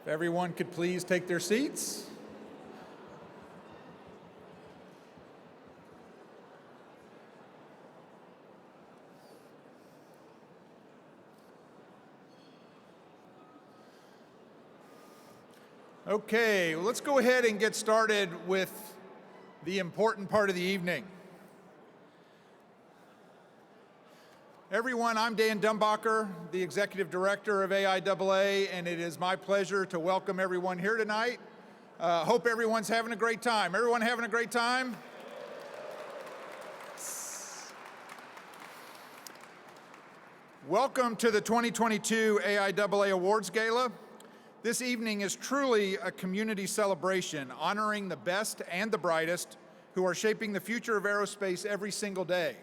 Everyone could please take their seats. Okay, let's go ahead and get started with the important part of the evening. Everyone, I'm Dan Dumbacher, the Executive Director of AIAA, and it is my pleasure to welcome everyone here tonight. Hope everyone's having a great time. Everyone having a great time? Welcome to the 2022 AIAA Awards Gala. This evening is truly a community celebration honoring the best and the brightest who are shaping the future of aerospace every single day.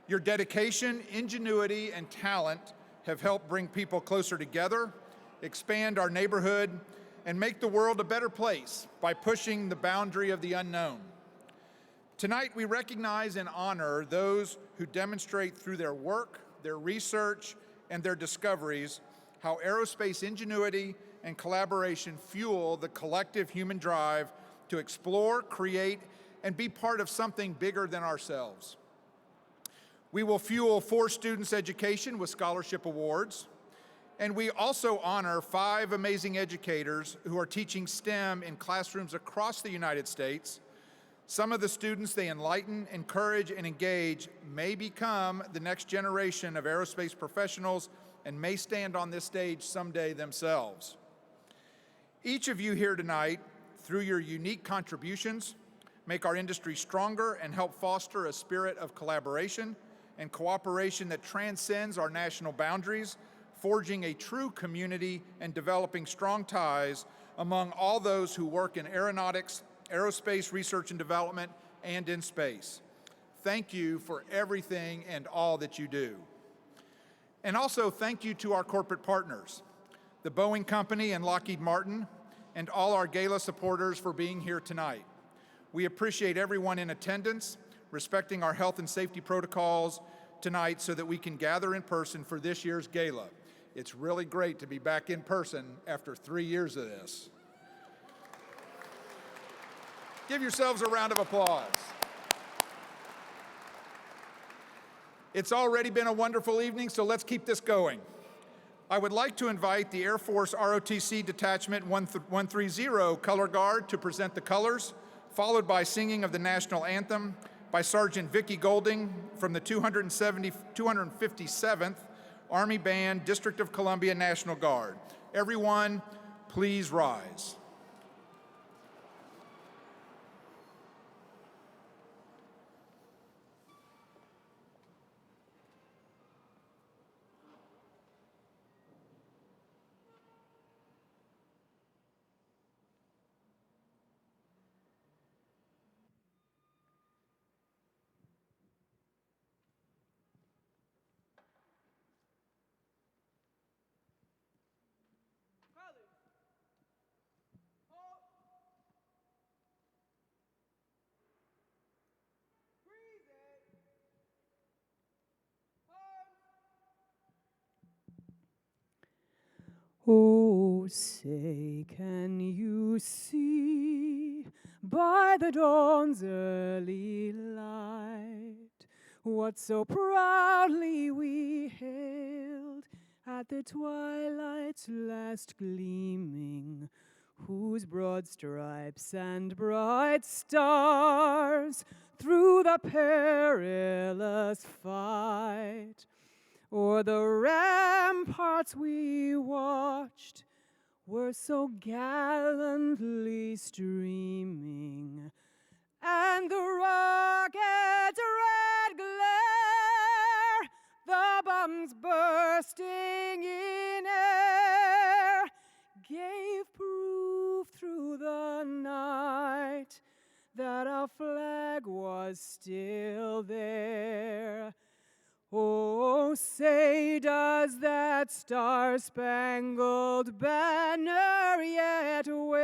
Your dedication, ingenuity, and talent have helped bring people closer together, expand our neighborhood, and make the world a better place by pushing the boundary of the unknown. Tonight, we recognize and honor those who demonstrate through their work, their research, and their discoveries how aerospace ingenuity and collaboration fuel the collective human drive to explore, create, and be part of something bigger than ourselves. We will fuel 4 students' education with scholarship awards, and we also honor 5 amazing educators who are teaching STEM in classrooms across the United States. Some of the students they enlighten, encourage, and engage may become the next generation of aerospace professionals and may stand on this stage someday themselves. Each of you here tonight, through your unique contributions, make our industry stronger and help foster a spirit of collaboration and cooperation that transcends our national boundaries, forging a true community and developing strong ties among all those who work in aeronautics, aerospace research and development, and in space. Thank you for everything and all that you do. And also thank you to our corporate partners, the Boeing Company and Lockheed Martin, and all our Gala supporters for being here tonight. We appreciate everyone in attendance, respecting our health and safety protocols tonight so that we can gather in person for this year's Gala. It's really great to be back in person after 3 years of this. Give yourselves a round of applause. It's already been a wonderful evening, so let's keep this going. I would like to invite the Air Force ROTC Detachment 130 Color Guard to present the colors, followed by singing of the national anthem by Sergeant Vicki Golding from the 257th Army Band, District of Columbia National Guard. Everyone, please rise. Oh, say, can you see by the dawn's early light what so proudly we hailed at the twilight's last gleaming, whose broad stripes and bright stars through the perilous fight o'er the ramparts we watched were so gallantly streaming, and the rocket's red glare, the bombs bursting in air, gave proof through the night that our flag was still there. Oh, say, does that star-spangled banner yet wave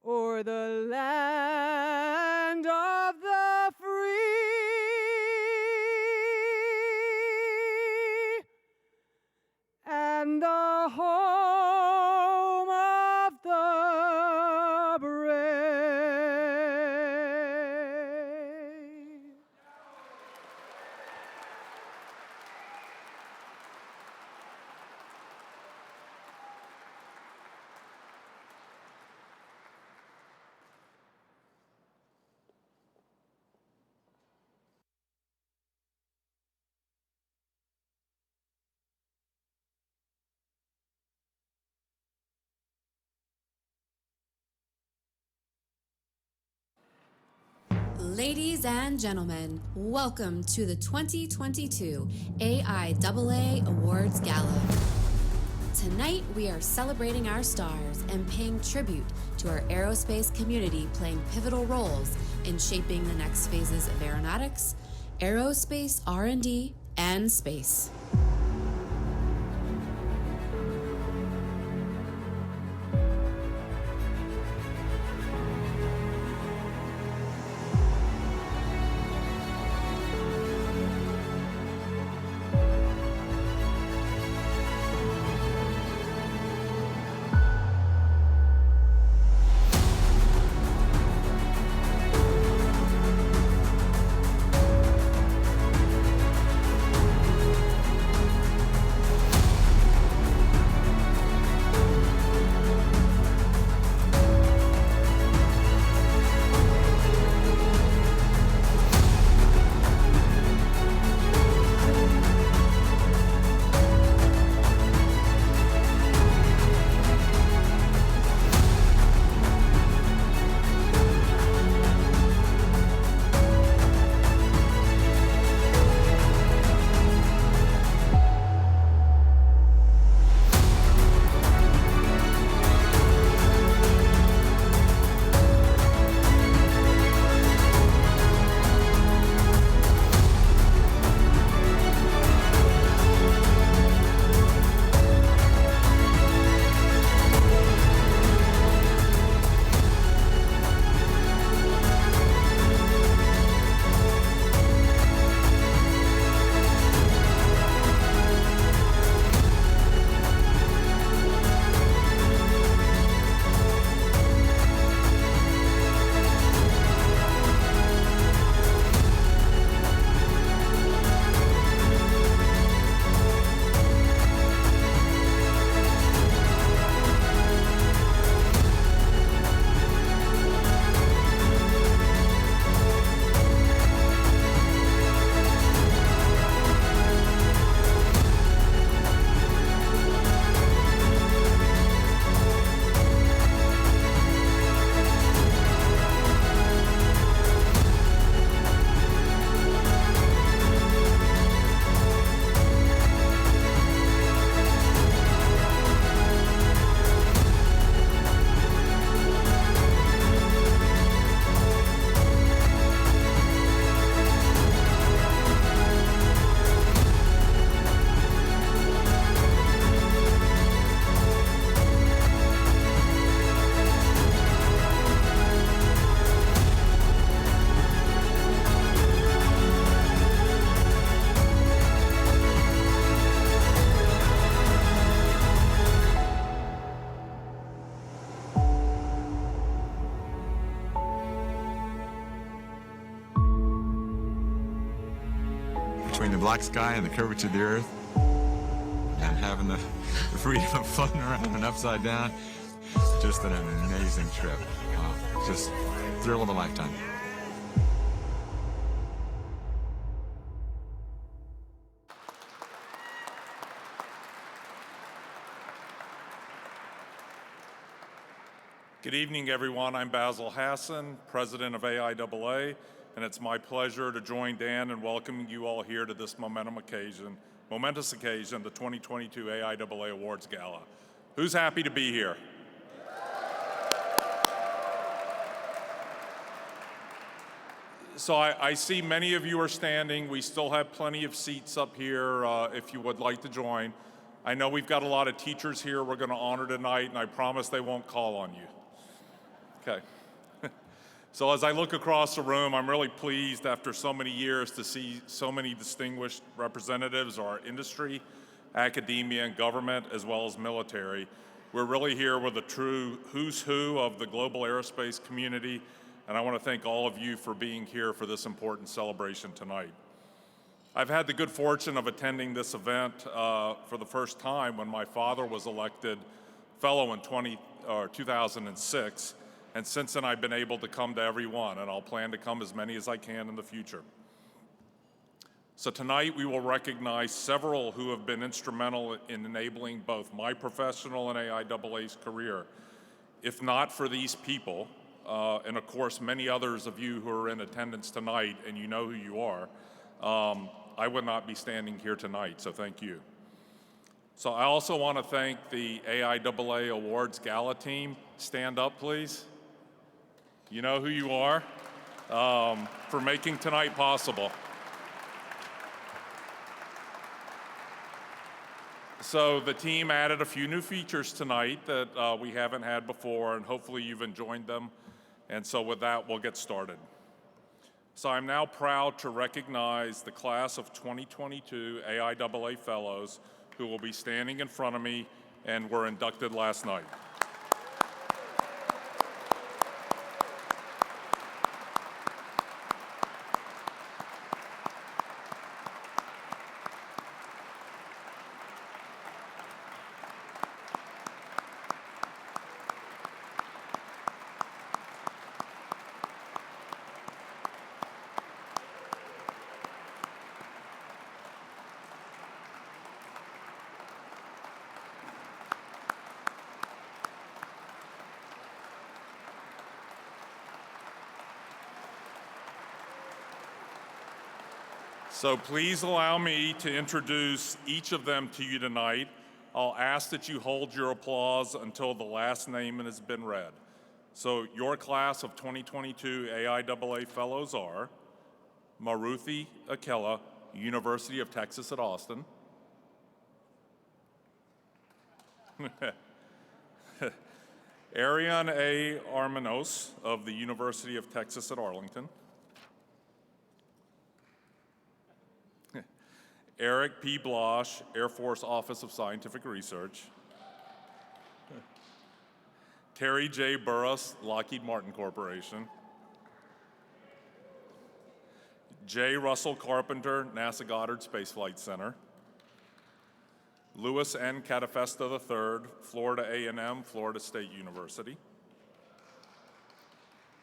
o'er the land of the free? And Ladies and gentlemen, welcome to the 2022 AIAA Awards Gala. Tonight, we are celebrating our stars and paying tribute to our aerospace community playing pivotal roles in shaping the next phases of aeronautics, aerospace R&D, and space. Between the black sky and the curvature of the earth, and having the freedom of floating around and upside down, just an amazing trip. Just thrill of a lifetime. Good evening, everyone. I'm Basil Hassan, president of AIAA, and it's my pleasure to join Dan in welcoming you all here to this momentous occasion, the 2022 AIAA Awards Gala. Who's happy to be here? So I see many of you are standing. We still have plenty of seats up here if you would like to join. I know we've got a lot of teachers here we're going to honor tonight, and I promise they won't call on you. Okay. So as I look across the room, I'm really pleased after so many years to see so many distinguished representatives of our industry, academia, and government, as well as military. We're really here with a true who's who of the global aerospace community, and I want to thank all of you for being here for this important celebration tonight. I've had the good fortune of attending this event for the first time when my father was elected fellow in 2006. And since then, I've been able to come to every one, and I'll plan to come as many as I can in the future. So tonight, we will recognize several who have been instrumental in enabling both my professional and AIAA's career. If not for these people, and of course many others of you who are in attendance tonight, and you know who you are, I would not be standing here tonight, so thank you. So I also want to thank the AIAA Awards Gala team. Stand up, please. You know who you are, for making tonight possible. So the team added a few new features tonight that we haven't had before, and hopefully you've enjoyed them. And so with that, we'll get started. So I'm now proud to recognize the class of 2022 AIAA Fellows who will be standing in front of me and were inducted last night. So please allow me to introduce each of them to you tonight. I'll ask that you hold your applause until the last name has been read. So your class of 2022 AIAA Fellows are Maruthi Akela, University of Texas at Austin. Ariane A. Armanos of the University of Texas at Arlington. Eric P. Blosh, Air Force Office of Scientific Research. Terry J. Burris, Lockheed Martin Corporation. J. Russell Carpenter, NASA Goddard Space Flight Center. Louis N. Catafesta III, Florida A&M, Florida State University.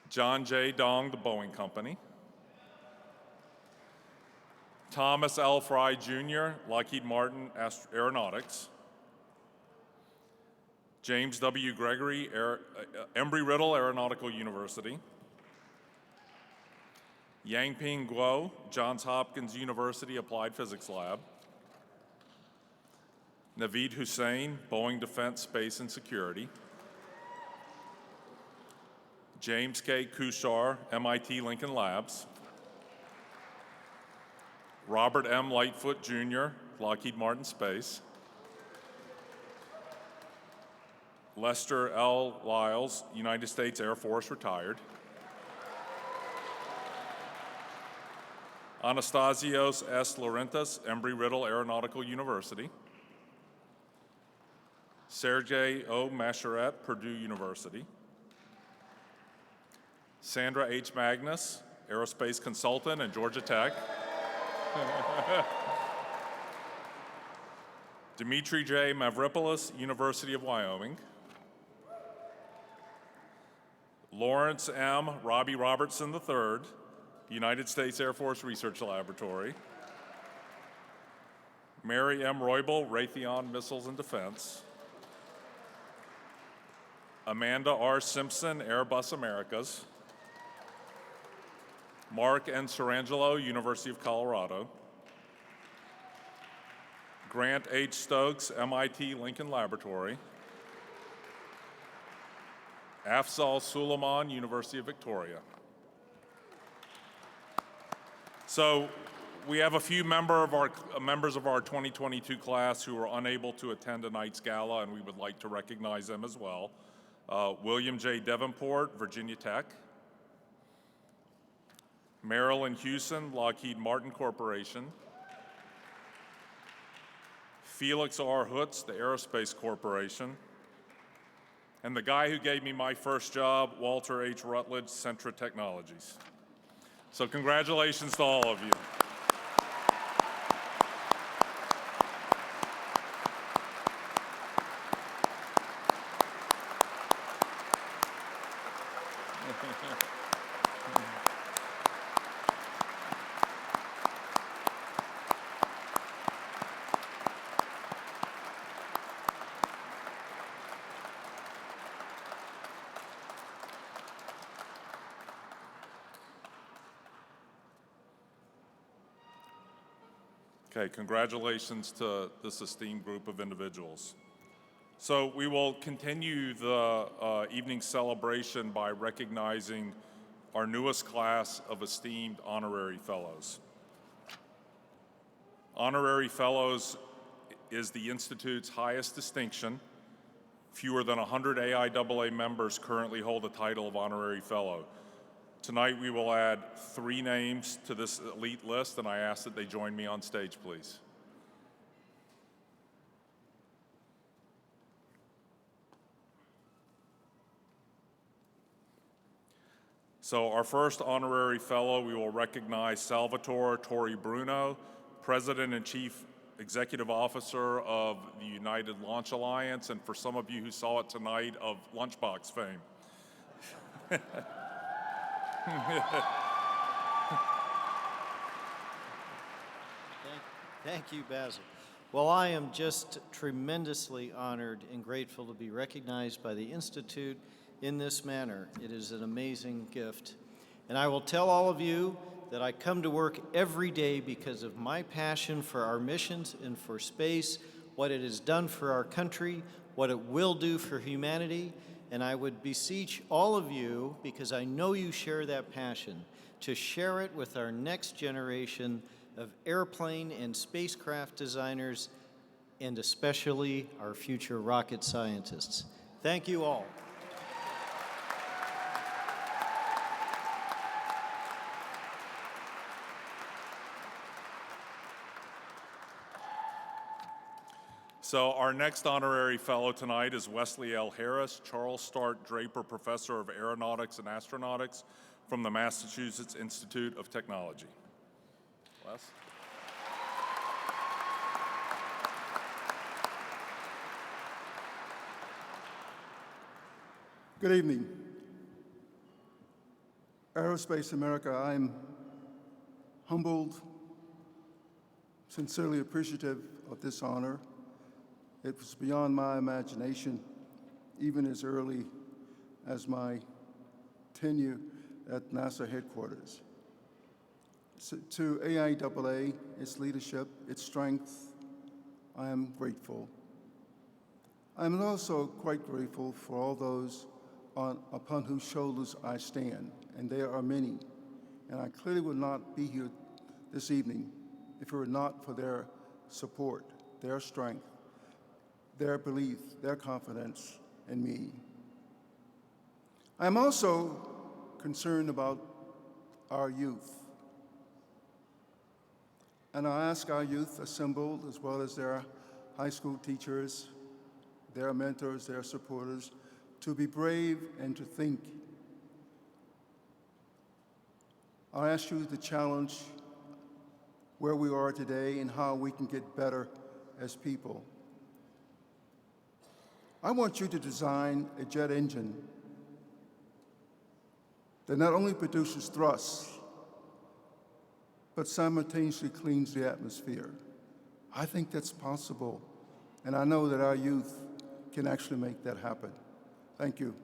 John J. Dong, the Boeing Company. Thomas L. Fry Jr., Lockheed Martin Aeronautics. James W. Gregory, Embry-Riddle Aeronautical University. Yangping Guo, Johns Hopkins University Applied Physics Lab. Naveed Hussain, Boeing Defense, Space and Security. James K. Kushar, MIT Lincoln Labs. Robert M. Lightfoot Jr., Lockheed Martin Space. Lester L. Lyles, United States Air Force, retired. Anastasios S. Laurentis, Embry-Riddle Aeronautical University. Sergey O. Masharet, Purdue University. Sandra H. Magnus, Aerospace Consultant at Georgia Tech. Dimitri J. Mavropoulos, University of Wyoming. Lawrence M. Robbie Robertson III, United States Air Force Research Laboratory. Mary M. Roybal, Raytheon Missiles and Defense. Amanda R. Simpson, Airbus Americas. Mark N. Sarangelo, University of Colorado. Grant H. Stokes, MIT Lincoln Laboratory. Afzal Suleiman, University of Victoria. So we have a few members of our 2022 class who are unable to attend tonight's gala, and we would like to recognize them as well. William J. Davenport, Virginia Tech. Marilyn Hewson, Lockheed Martin Corporation. Felix R. Hutz, the Aerospace Corporation. And the guy who gave me my first job, Walter H. Rutledge, Centra Technologies. So congratulations to all of you. Okay, congratulations to this esteemed group of individuals. So we will continue the evening celebration by recognizing our newest class of esteemed honorary fellows. Honorary fellows is the Institute's highest distinction. Fewer than 100 AIAA members currently hold the title of honorary fellow. Tonight we will add 3 names to this elite list, and I ask that they join me on stage, please. So our first honorary fellow, we will recognize Salvatore Torri Bruno, President and Chief Executive Officer of the United Launch Alliance, and for some of you who saw it tonight, of Lunchbox fame. Thank you, Basil. Well, I am just tremendously honored and grateful to be recognized by the Institute in this manner. It is an amazing gift. And I will tell all of you that I come to work every day because of my passion for our missions and for space, what it has done for our country, what it will do for humanity. And I would beseech all of you, because I know you share that passion, to share it with our next generation of airplane and spacecraft designers, and especially our future rocket scientists. Thank you all. So our next honorary fellow tonight is Wesley L. Harris, Charles Start Draper Professor of Aeronautics and Astronautics from the Massachusetts Institute of Technology. Wes? Good evening. Aerospace America, I'm humbled, sincerely appreciative of this honor. It was beyond my imagination, even as early as my tenure at NASA headquarters. So, to AIAA, its leadership, its strength, I am grateful. I'm also quite grateful for all those upon whose shoulders I stand, and there are many. And I clearly would not be here this evening if it were not for their support, their strength, their belief, their confidence in me. I'm also concerned about our youth. And I ask our youth assembled, as well as their high school teachers, their mentors, their supporters, to be brave and to think. I ask you to challenge where we are today and how we can get better as people. I want you to design a jet engine that not only produces thrust, but simultaneously cleans the atmosphere. I think that's possible, and I know that our youth can actually make that happen. Thank you.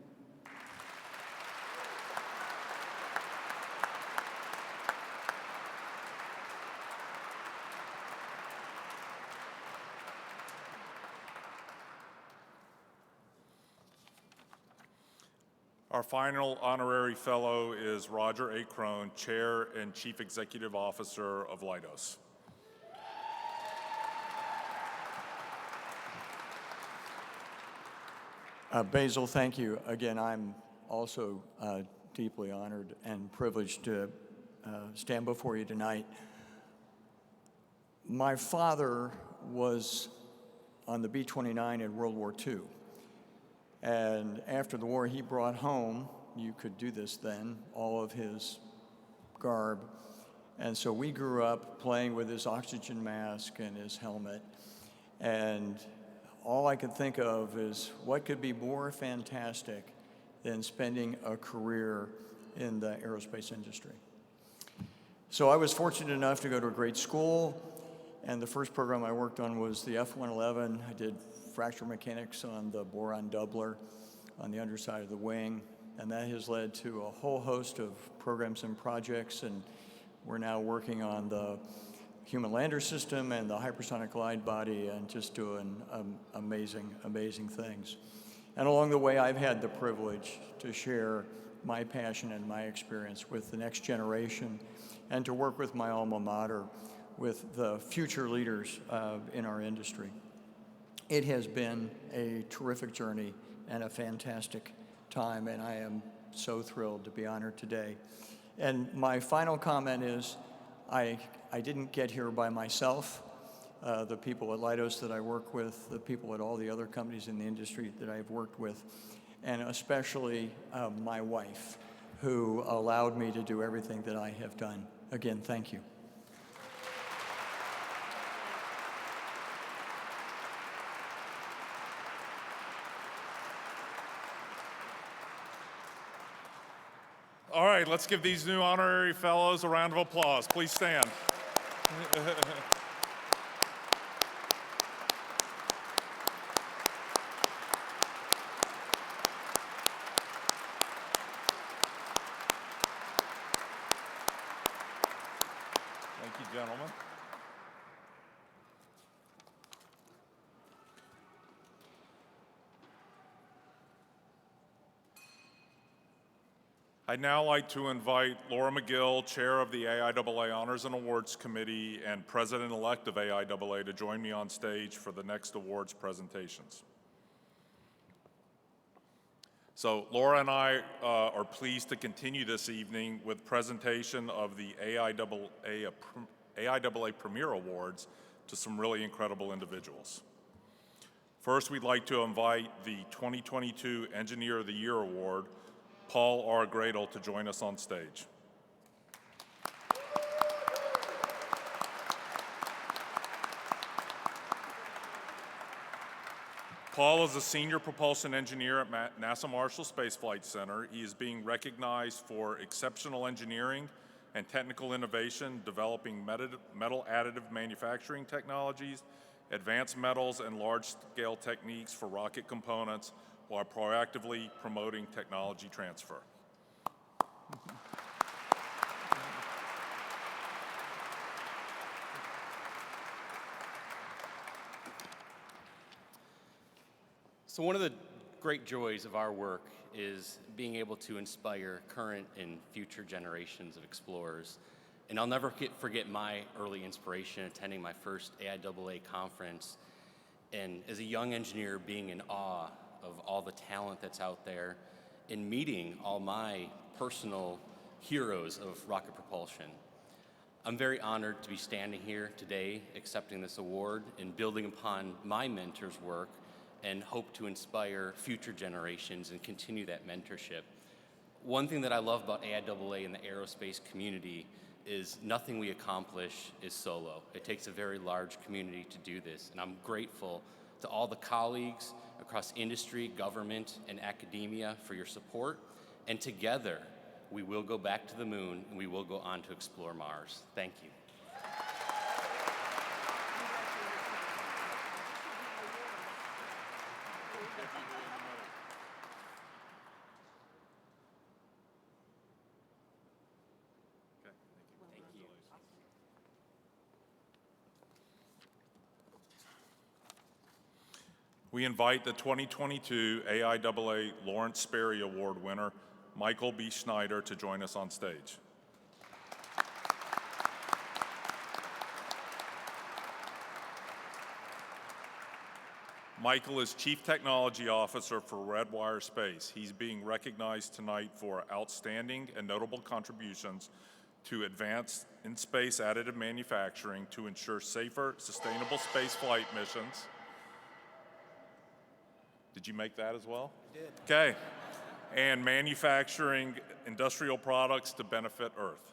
Our final honorary fellow is Roger A. Crone, Chair and Chief Executive Officer of Leidos. Basil, thank you. Again, I'm also deeply honored and privileged to stand before you tonight. My father was on the B-29 in World War II. And after the war, he brought home, you could do this then, all of his garb. And so we grew up playing with his oxygen mask and his helmet. And all I could think of is what could be more fantastic than spending a career in the aerospace industry. So I was fortunate enough to go to a great school, and the first program I worked on was the F-111. I did fracture mechanics on the boron doubler on the underside of the wing, and that has led to a whole host of programs and projects, and we're now working on the Human Lander System and the Hypersonic Glide Body, and just doing amazing things. And along the way, I've had the privilege to share my passion and my experience with the next generation, and to work with my alma mater, with the future leaders in our industry. It has been a terrific journey and a fantastic time, and I am so thrilled to be honored today. And my final comment is, I didn't get here by myself. The people at Leidos that I work with, the people at all the other companies in the industry that I've worked with, and especially my wife, who allowed me to do everything that I have done. Again, thank you. All right, let's give these new honorary fellows a round of applause. Please stand. Thank you, gentlemen. I'd now like to invite Laura McGill, Chair of the AIAA Honors and Awards Committee and President-elect of AIAA, to join me on stage for the next awards presentations. So Laura and I are pleased to continue this evening with presentation of the AIAA Premier Awards to some really incredible individuals. First, we'd like to invite the 2022 Engineer of the Year Award, Paul R. Gradle, to join us on stage. Paul is a senior propulsion engineer at NASA Marshall Space Flight Center. He is being recognized for exceptional engineering and technical innovation, developing metal additive manufacturing technologies, advanced metals, and large-scale techniques for rocket components, while proactively promoting technology transfer. So one of the great joys of our work is being able to inspire current and future generations of explorers. And I'll never forget my early inspiration attending my first AIAA conference, and as a young engineer being in awe of all the talent that's out there and meeting all my personal heroes of rocket propulsion. I'm very honored to be standing here today accepting this award and building upon my mentor's work, and hope to inspire future generations and continue that mentorship. One thing that I love about AIAA and the aerospace community is nothing we accomplish is solo. It takes a very large community to do this, and I'm grateful to all the colleagues across industry, government, and academia for your support, and together we will go back to the moon and we will go on to explore Mars. Thank you. We invite the 2022 AIAA Lawrence Sperry Award winner, Michael B. Schneider, to join us on stage. Michael is Chief Technology Officer for Redwire Space. He's being recognized tonight for outstanding and notable contributions to advance in space additive manufacturing to ensure safer, sustainable space flight missions. Did you make that as well? I did. Okay. And manufacturing industrial products to benefit Earth.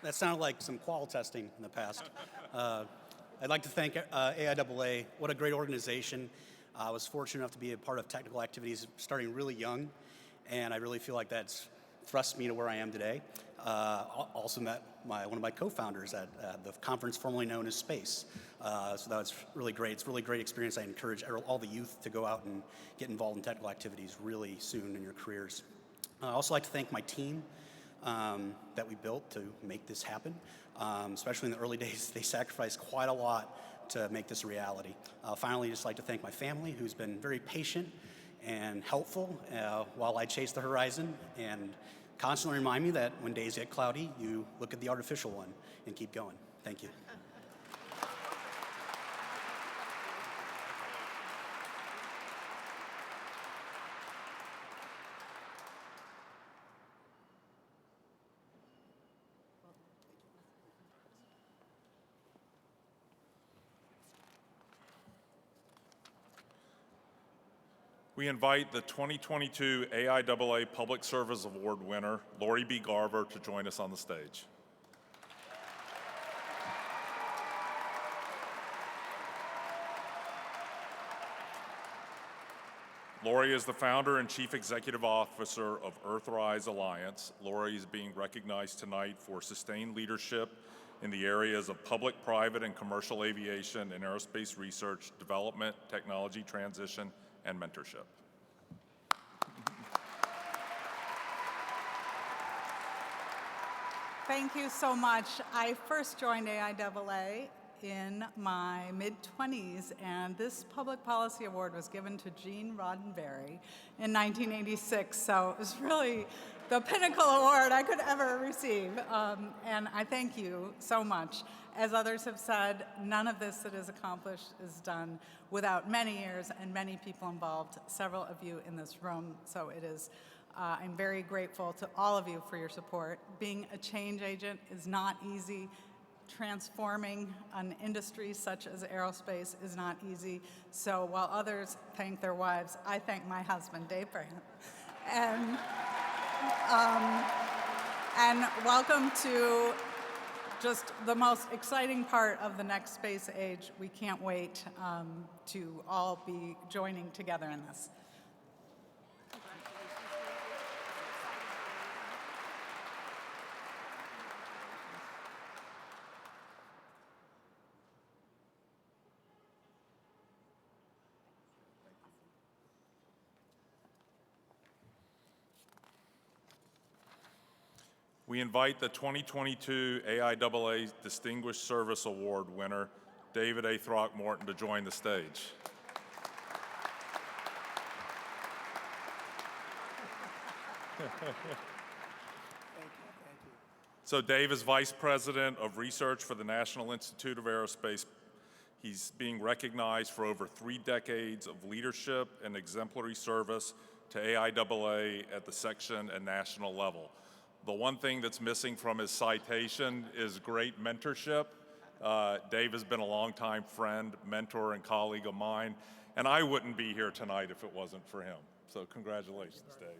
That sounded like some qual testing in the past. I'd like to thank AIAA. What a great organization. I was fortunate enough to be a part of technical activities starting really young, and I really feel like that's thrust me to where I am today. Also met one of my co-founders at the conference formerly known as Space. So that was really great. It's a really great experience. I encourage all the youth to go out and get involved in technical activities really soon in your careers. I also like to thank my team that we built to make this happen. Especially in the early days, they sacrificed quite a lot to make this a reality. Finally, just like to thank my family, who's been very patient and helpful while I chase the horizon, and constantly remind me that when days get cloudy, you look at the artificial one and keep going. Thank you. We invite the 2022 AIAA Public Service Award winner, Lori B. Garver, to join us on the stage. Lori is the founder and chief executive officer of Earthrise Alliance. Lori is being recognized tonight for sustained leadership in the areas of public, private, and commercial aviation and aerospace research, development, technology transition, and mentorship. Thank you so much. I first joined AIAA in my mid-20s, and this Public Policy Award was given to Gene Roddenberry in 1986, so it was really the pinnacle award I could ever receive, and I thank you so much. As others have said, none of this that is accomplished is done without many years and many people involved, several of you in this room, so it is I'm very grateful to all of you for your support. Being a change agent is not easy. Transforming an industry such as aerospace is not easy. So while others thank their wives, I thank my husband, Dave Brandt. And welcome to just the most exciting part of the next space age. We can't wait to all be joining together in this. We invite the 2022 AIAA Distinguished Service Award winner, David A. Throckmorton, to join the stage. So Dave is Vice President of Research for the National Institute of Aerospace. He's being recognized for over 3 decades of leadership and exemplary service to AIAA at the section and national level. The one thing that's missing from his citation is great mentorship. Dave has been a longtime friend, mentor, and colleague of mine, and I wouldn't be here tonight if it wasn't for him. So congratulations, Dave.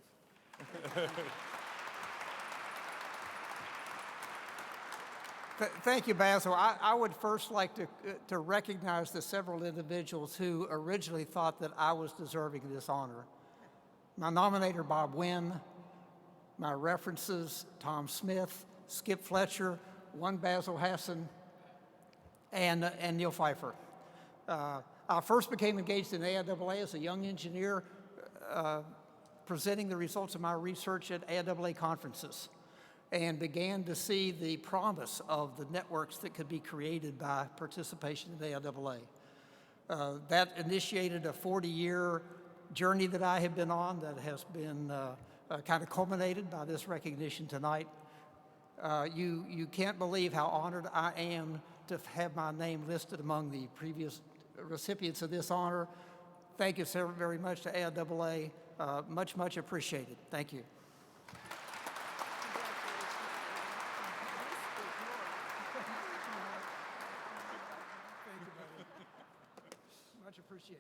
Thank you, Basil. I would first like to recognize the several individuals who originally thought that I was deserving of this honor. My nominator, Bob Wynn, my references, Tom Smith, Skip Fletcher, one Basil Hassan, and Neil Pfeiffer. I first became engaged in AIAA as a young engineer, presenting the results of my research at AIAA conferences, and began to see the promise of the networks that could be created by participation in AIAA. That initiated a 40-year journey that I have been on that has been kind of culminated by this recognition tonight. You can't believe how honored I am to have my name listed among the previous recipients of this honor. Thank you so very much to AIAA. Much, much appreciated. Thank you. Much appreciated.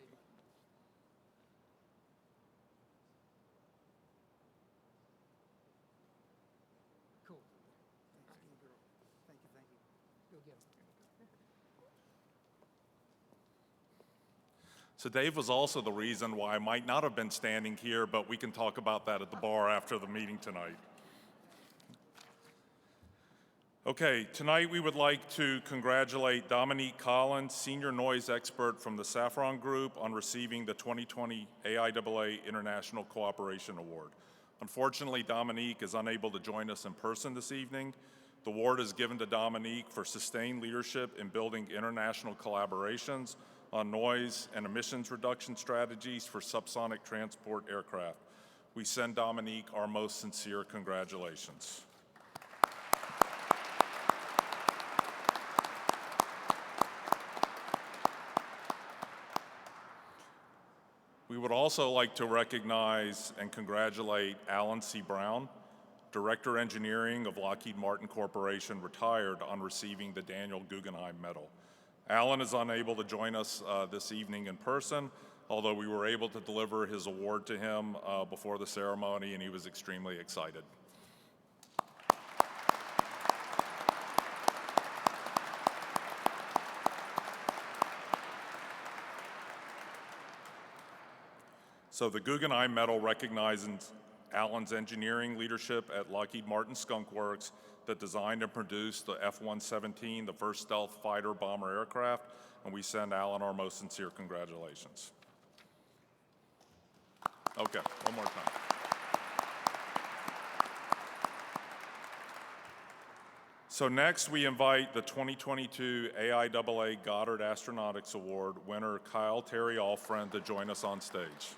Cool. Thanks, little girl. Thank you, thank you. Go get him. So Dave was also the reason why I might not have been standing here, but we can talk about that at the bar after the meeting tonight. Okay, tonight we would like to congratulate Dominique Collins, Senior Noise Expert from the Saffron Group, on receiving the 2020 AIAA International Cooperation Award. Unfortunately, Dominique is unable to join us in person this evening. The award is given to Dominique for sustained leadership in building international collaborations on noise and emissions reduction strategies for subsonic transport aircraft. We send Dominique our most sincere congratulations. We would also like to recognize and congratulate Alan C. Brown, Director Engineering of Lockheed Martin Corporation, retired, on receiving the Daniel Guggenheim Medal. Alan is unable to join us this evening in person, although we were able to deliver his award to him before the ceremony, and he was extremely excited. So the Guggenheim Medal recognizes Alan's engineering leadership at Lockheed Martin Skunk Works that designed and produced the F-117, the first stealth fighter bomber aircraft, and we send Alan our most sincere congratulations. Okay, one more time. So next we invite the 2022 AIAA Goddard Astronautics Award winner Kyle Terry Allfriend to join us on stage.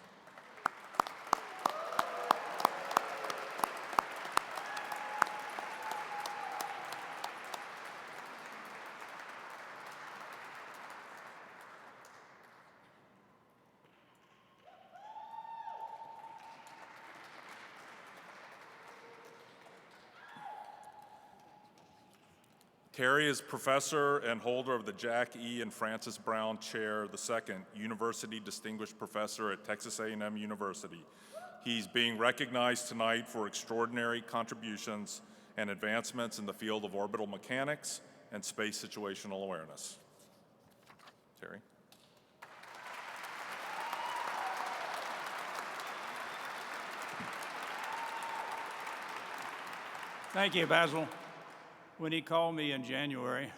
Terry is professor and holder of the Jack E. and Francis Brown Chair II, University Distinguished Professor at Texas A&M University. He's being recognized tonight for extraordinary contributions and advancements in the field of orbital mechanics and space situational awareness. Terry. Thank you, Basil. When he called me in January,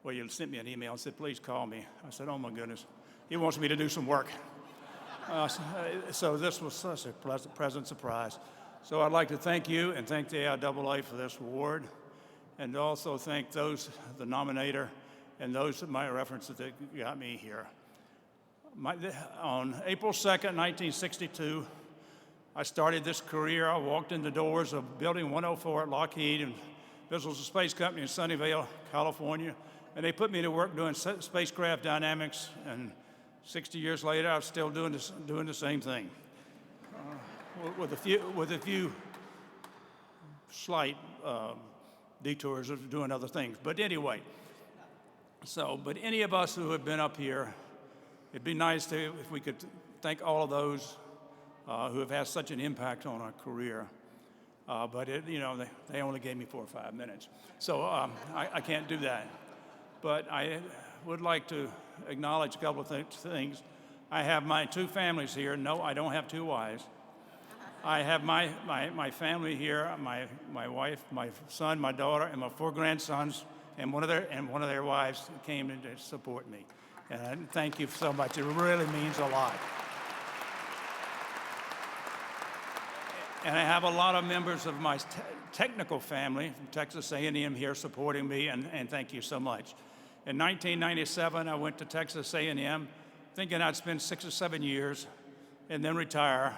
well, you sent me an email and said, please call me. I said, oh my goodness, he wants me to do some work. So this was such a pleasant surprise. So I'd like to thank you and thank the AIAA for this award, and also thank those, the nominator, and those that my references that got me here. On April 2nd, 1962, I started this career. I walked in the doors of Building 104 at Lockheed and Missiles and Space Company in Sunnyvale, California, and they put me to work doing spacecraft dynamics, and 60 years later, I'm still doing the same thing, with a few slight detours of doing other things. But anyway, but any of us who have been up here, it'd be nice if we could thank all of those who have had such an impact on our career. But they only gave me 4 or 5 minutes, so I can't do that. But I would like to acknowledge a couple of things. I have my 2 families here. No, I don't have 2 wives. I have my family here, my wife, my son, my daughter, and my 4 grandsons, and one of their wives came in to support me. And thank you so much. It really means a lot. And I have a lot of members of my technical family from Texas A&M here supporting me, and thank you so much. In 1997, I went to Texas A&M thinking I'd spend 6 or 7 years and then retire.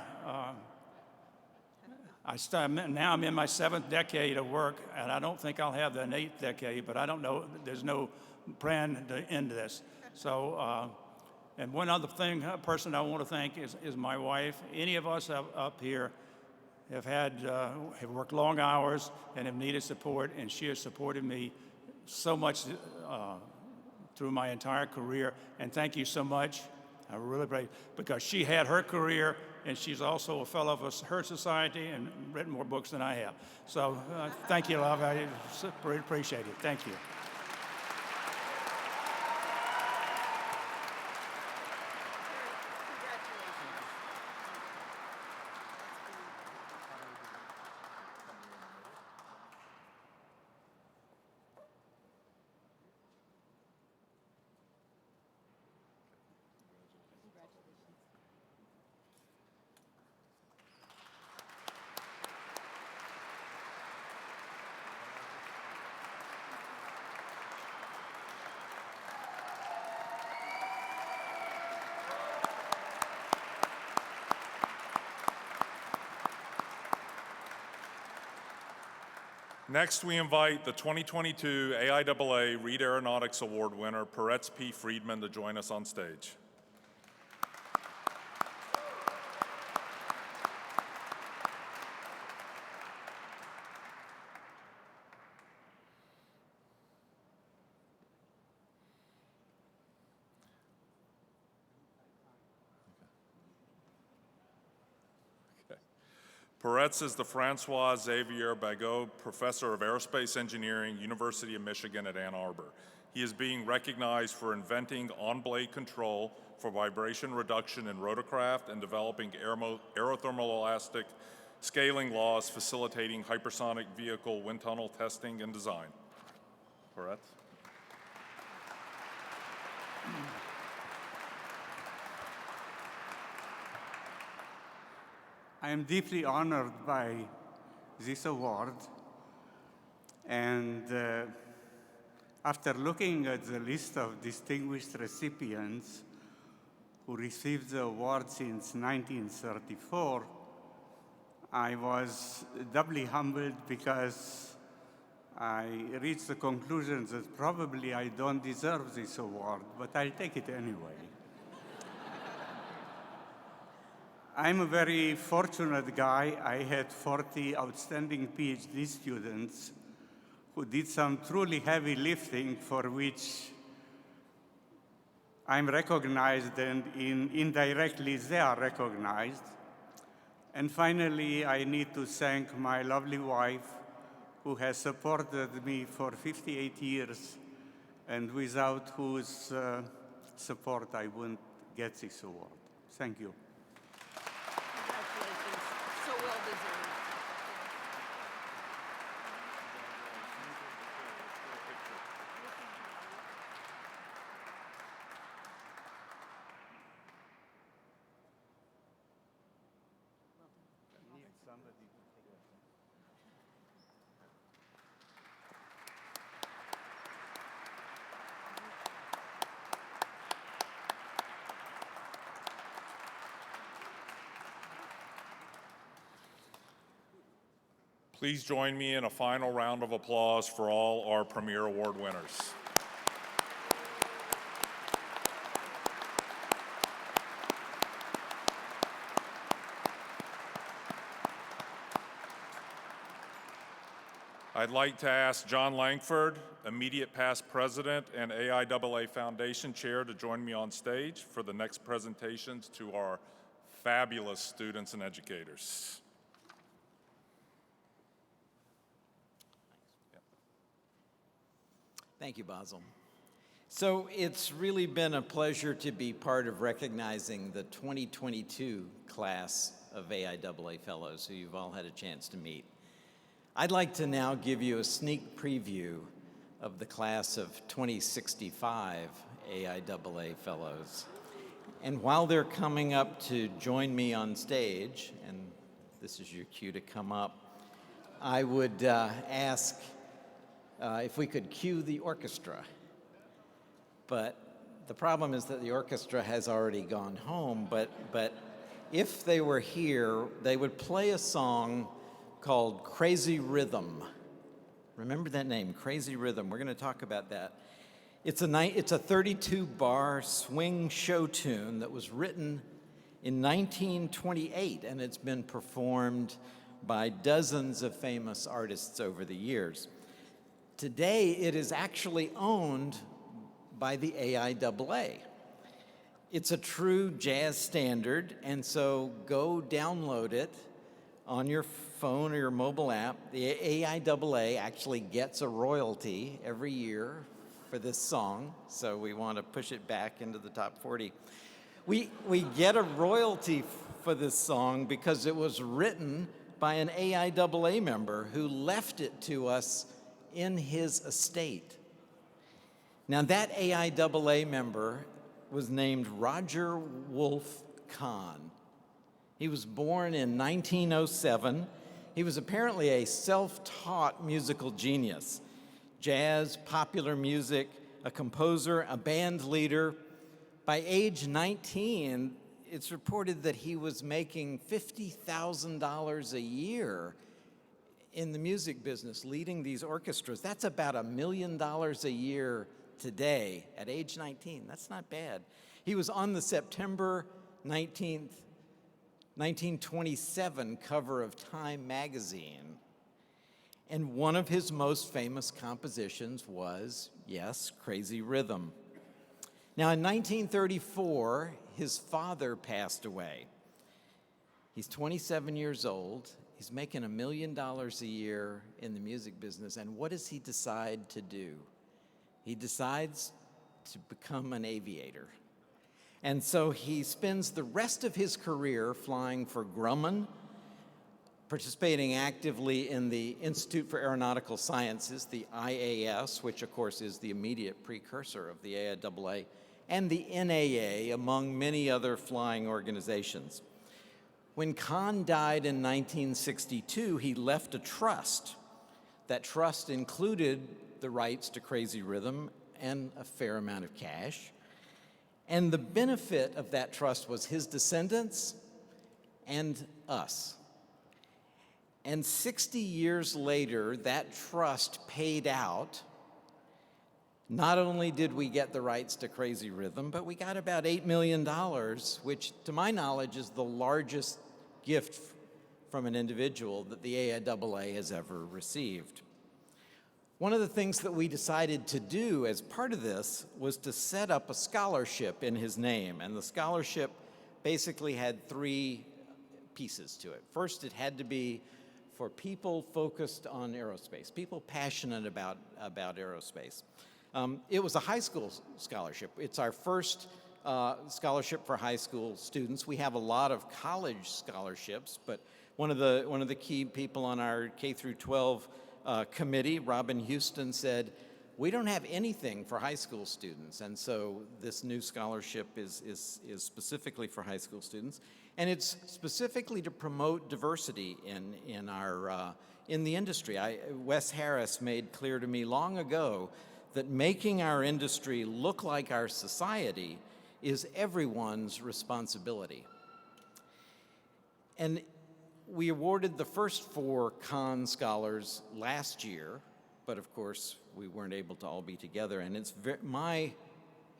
Now I'm in my 7th decade of work, and I don't think I'll have an 8th decade, but I don't know, there's no plan to end this. So, and one other person I want to thank is my wife. Any of us up here have worked long hours and have needed support, and she has supported me so much through my entire career. And thank you so much. I really appreciate it, because she had her career, and she's also a fellow of her society and written more books than I have. So thank you, love. I really appreciate it. Thank you. Next, we invite the 2022 AIAA Reed Aeronautics Award winner, Peretz P. Friedman, to join us on stage. Peretz is the Francois Xavier Bagot Professor of Aerospace Engineering, University of Michigan at Ann Arbor. He is being recognized for inventing on-blade control for vibration reduction in rotorcraft and developing aerothermal elastic scaling laws facilitating hypersonic vehicle wind tunnel testing and design. Peretz. I am deeply honored by this award, and after looking at the list of distinguished recipients who received the award since 1934, I was doubly humbled because I reached the conclusion that probably I don't deserve this award, but I'll take it anyway. I'm a very fortunate guy. I had 40 outstanding PhD students who did some truly heavy lifting for which I'm recognized and indirectly they are recognized. And finally, I need to thank my lovely wife who has supported me for 58 years and without whose support I wouldn't get this award. Thank you. Please join me in a final round of applause for all our premier award winners. I'd like to ask John Langford, immediate past president and AIAA Foundation chair, to join me on stage for the next presentations to our fabulous students and educators. Thank you, Basil. So it's really been a pleasure to be part of recognizing the 2022 class of AIAA Fellows who you've all had a chance to meet. I'd like to now give you a sneak preview of the class of 2065 AIAA Fellows. And while they're coming up to join me on stage, and this is your cue to come up, I would ask if we could cue the orchestra. But the problem is that the orchestra has already gone home, but if they were here, they would play a song called Crazy Rhythm. Remember that name, Crazy Rhythm. We're going to talk about that. It's a 32-bar swing show tune that was written in 1928, and it's been performed by dozens of famous artists over the years. Today, it is actually owned by the AIAA. It's a true jazz standard, and so go download it on your phone or your mobile app. The AIAA actually gets a royalty every year for this song, so we want to push it back into the top 40. We get a royalty for this song because it was written by an AIAA member who left it to us in his estate. Now, that AIAA member was named Roger Wolfe Kahn. He was born in 1907. He was apparently a self-taught musical genius. Jazz, popular music, a composer, a band leader. By age 19, it's reported that he was making $50,000 a year in the music business, leading these orchestras. That's about $1 million a year today at age 19. That's not bad. He was on the September 19th, 1927 cover of Time magazine. And one of his most famous compositions was, yes, Crazy Rhythm. Now, in 1934, his father passed away. He's 27 years old. He's making $1 million a year in the music business. And what does he decide to do? He decides to become an aviator. And so he spends the rest of his career flying for Grumman, participating actively in the Institute for Aeronautical Sciences, the IAS, which of course is the immediate precursor of the AIAA, and the NAA, among many other flying organizations. When Kahn died in 1962, he left a trust. That trust included the rights to Crazy Rhythm and a fair amount of cash. And the benefit of that trust was his descendants and us. And 60 years later, that trust paid out. Not only did we get the rights to Crazy Rhythm, but we got about $8 million, which, to my knowledge, is the largest gift from an individual that the AIAA has ever received. One of the things that we decided to do as part of this was to set up a scholarship in his name, and the scholarship basically had 3 pieces to it. First, it had to be for people focused on aerospace, people passionate about aerospace. It was a high school scholarship. It's our first scholarship for high school students. We have a lot of college scholarships, but one of the key people on our K through 12 committee, Robin Houston, said, we don't have anything for high school students, and so this new scholarship is specifically for high school students, and it's specifically to promote diversity in the industry. Wes Harris made clear to me long ago that making our industry look like our society is everyone's responsibility. And we awarded the first 4 Kahn scholars last year, but of course we weren't able to all be together, and it's my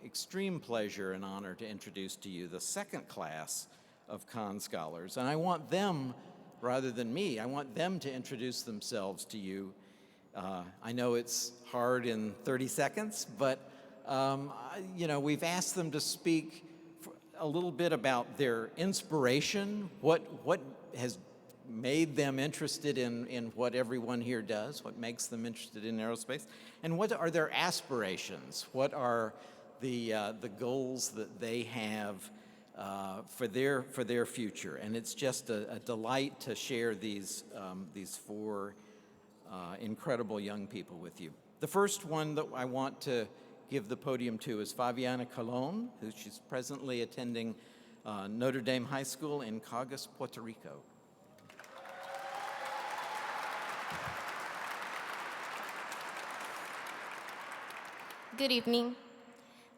extreme pleasure and honor to introduce to you the second class of Kahn scholars. And I want them, rather than me, I want them to introduce themselves to you. I know it's hard in 30 seconds, but we've asked them to speak a little bit about their inspiration, what has made them interested in what everyone here does, what makes them interested in aerospace, and what are their aspirations, what are the goals that they have for their future. And it's just a delight to share these 4 incredible young people with you. The first one that I want to give the podium to is Fabiana Colon, who she's presently attending Notre Dame High School in Caguas, Puerto Rico. Good evening.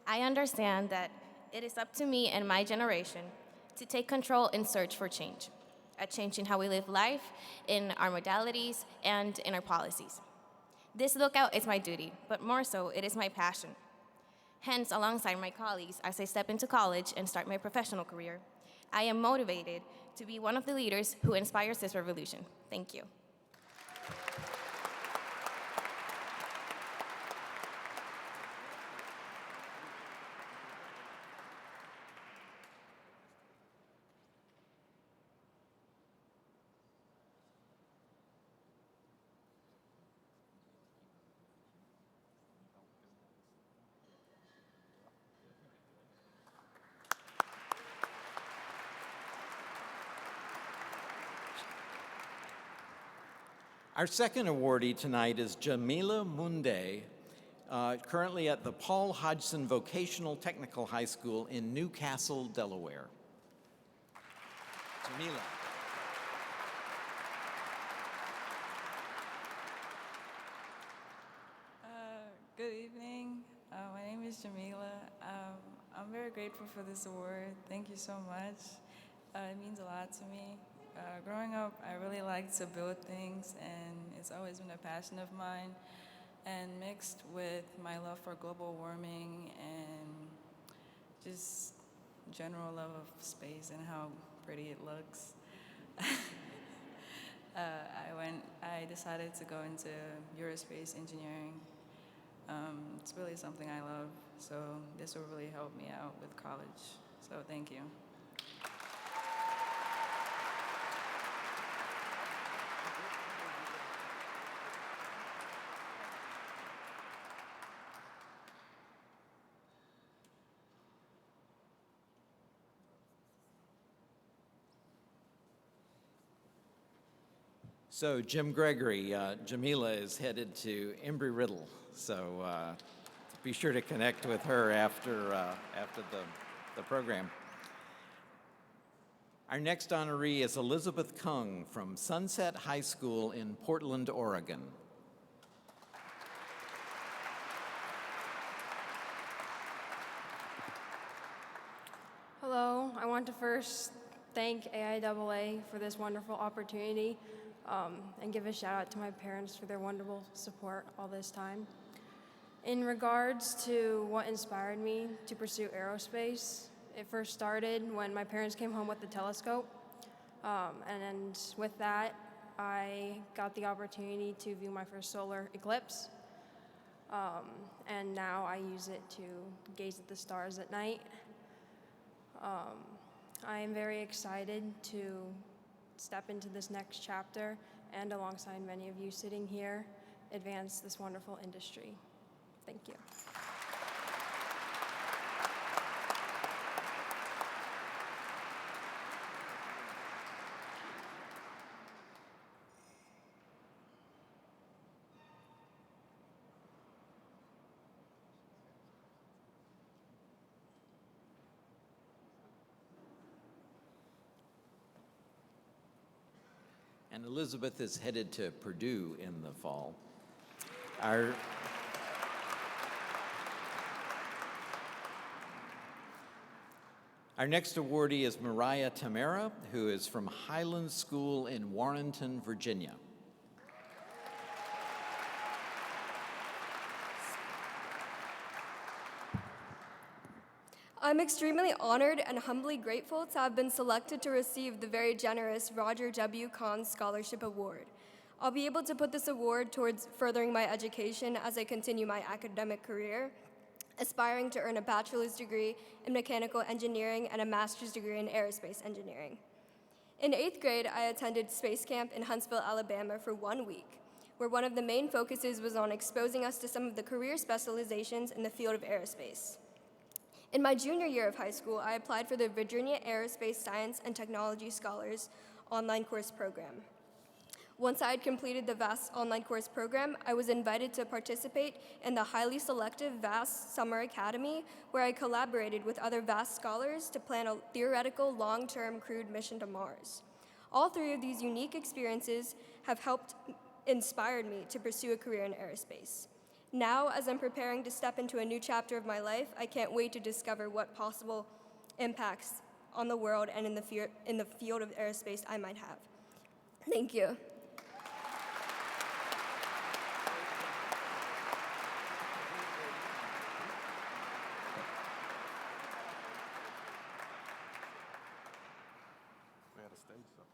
I understand that it is up to me and my generation to take control and search for change, a change in how we live life, in our modalities, and in our policies. This lookout is my duty, but more so, it is my passion. Hence, alongside my colleagues, as I step into college and start my professional career, I am motivated to be one of the leaders who inspires this revolution. Thank you. Our second awardee tonight is Jamila Munde, currently at the Paul Hodgson Vocational Technical High School in Newcastle, Delaware. Jamila. Good evening. My name is Jamila. I'm very grateful for this award. Thank you so much. It means a lot to me. Growing up, I really liked to build things, and it's always been a passion of mine. And mixed with my love for global warming and just general love of space and how pretty it looks, I decided to go into aerospace engineering. It's really something I love, so this will really help me out with college. So thank you. So Jim Gregory, Jamila is headed to Embry-Riddle, so be sure to connect with her after the program. Our next honoree is Elizabeth Kung from Sunset High School in Portland, Oregon. Hello, I want to first thank AIAA for this wonderful opportunity and give a shout out to my parents for their wonderful support all this time. In regards to what inspired me to pursue aerospace, it first started when my parents came home with the telescope. And with that, I got the opportunity to view my first solar eclipse. And now I use it to gaze at the stars at night. I am very excited to step into this next chapter and, alongside many of you sitting here, advance this wonderful industry. Thank you. And Elizabeth is headed to Purdue in the fall. Our next awardee is Mariah Tamara, who is from Highland School in Warrenton, Virginia. I'm extremely honored and humbly grateful to have been selected to receive the very generous Roger W. Kahn Scholarship Award. I'll be able to put this award towards furthering my education as I continue my academic career, aspiring to earn a bachelor's degree in mechanical engineering and a master's degree in aerospace engineering. In 8th grade, I attended space camp in Huntsville, Alabama for 1 week, where one of the main focuses was on exposing us to some of the career specializations in the field of aerospace. In my junior year of high school, I applied for the Virginia Aerospace Science and Technology Scholars online course program. Once I had completed the VAST online course program, I was invited to participate in the highly selective VAST Summer Academy, where I collaborated with other VAST scholars to plan a theoretical long-term crewed mission to Mars. All three of these unique experiences have helped inspire me to pursue a career in aerospace. Now, as I'm preparing to step into a new chapter of my life, I can't wait to discover what possible impacts on the world and in the field of aerospace I might have. Thank you. We had a stage separation.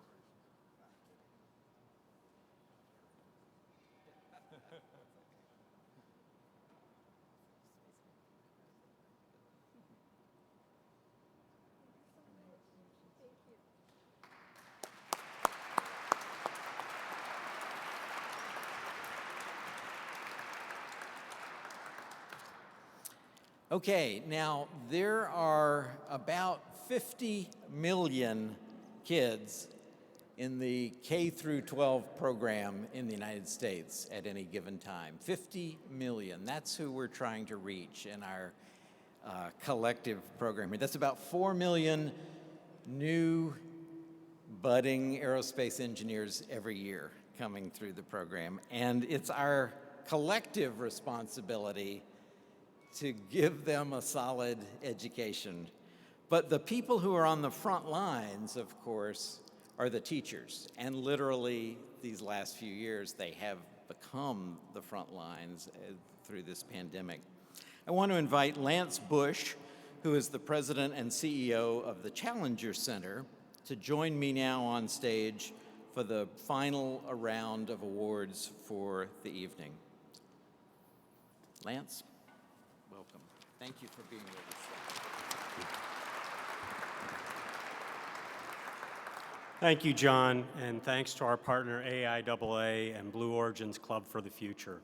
Okay, now there are about 50 million kids in the K through 12 program in the United States at any given time. 50 million, that's who we're trying to reach in our collective program here. That's about 4 million new budding aerospace engineers every year coming through the program. And it's our collective responsibility to give them a solid education. But the people who are on the front lines, of course, are the teachers. And literally, these last few years, they have become the front lines through this pandemic. I want to invite Lance Bush, who is the president and CEO of the Challenger Center, to join me now on stage for the final round of awards for the evening. Lance, welcome. Thank you for being with us. Thank you, John, and thanks to our partner AIAA and Blue Origin's Club for the Future.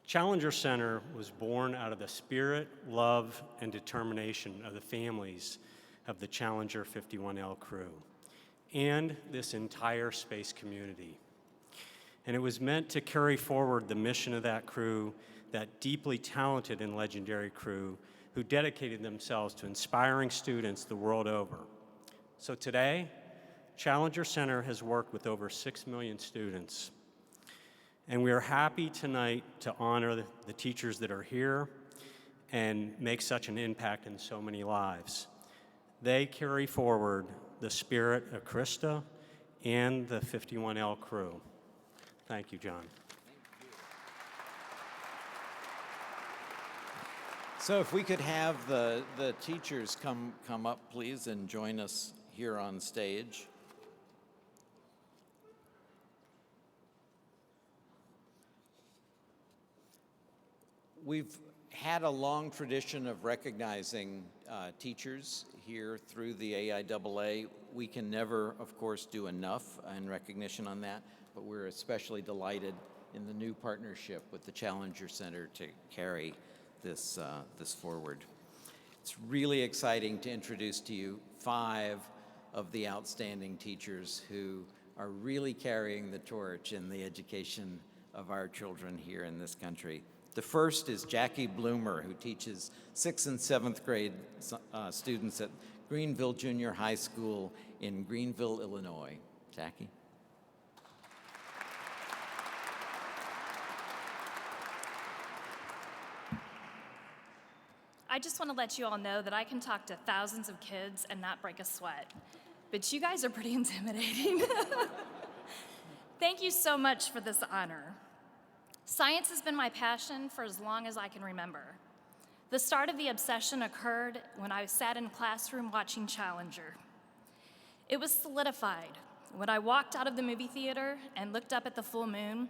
Challenger Center was born out of the spirit, love, and determination of the families of the Challenger 51L crew and this entire space community. And it was meant to carry forward the mission of that crew, that deeply talented and legendary crew who dedicated themselves to inspiring students the world over. So today, Challenger Center has worked with over 6 million students. And we are happy tonight to honor the teachers that are here and make such an impact in so many lives. They carry forward the spirit of Krista and the 51L crew. Thank you, John. So if we could have the teachers come up, please, and join us here on stage. We've had a long tradition of recognizing teachers here through the AIAA. We can never, of course, do enough in recognition on that, but we're especially delighted in the new partnership with the Challenger Center to carry this forward. It's really exciting to introduce to you 5 of the outstanding teachers who are really carrying the torch in the education of our children here in this country. The first is Jackie Bloomer, who teaches 6th and 7th grade students at Greenville Junior High School in Greenville, Illinois. Jackie? I just want to let you all know that I can talk to thousands of kids and not break a sweat. But you guys are pretty intimidating. Thank you so much for this honor. Science has been my passion for as long as I can remember. The start of the obsession occurred when I sat in a classroom watching Challenger. It was solidified when I walked out of the movie theater and looked up at the full moon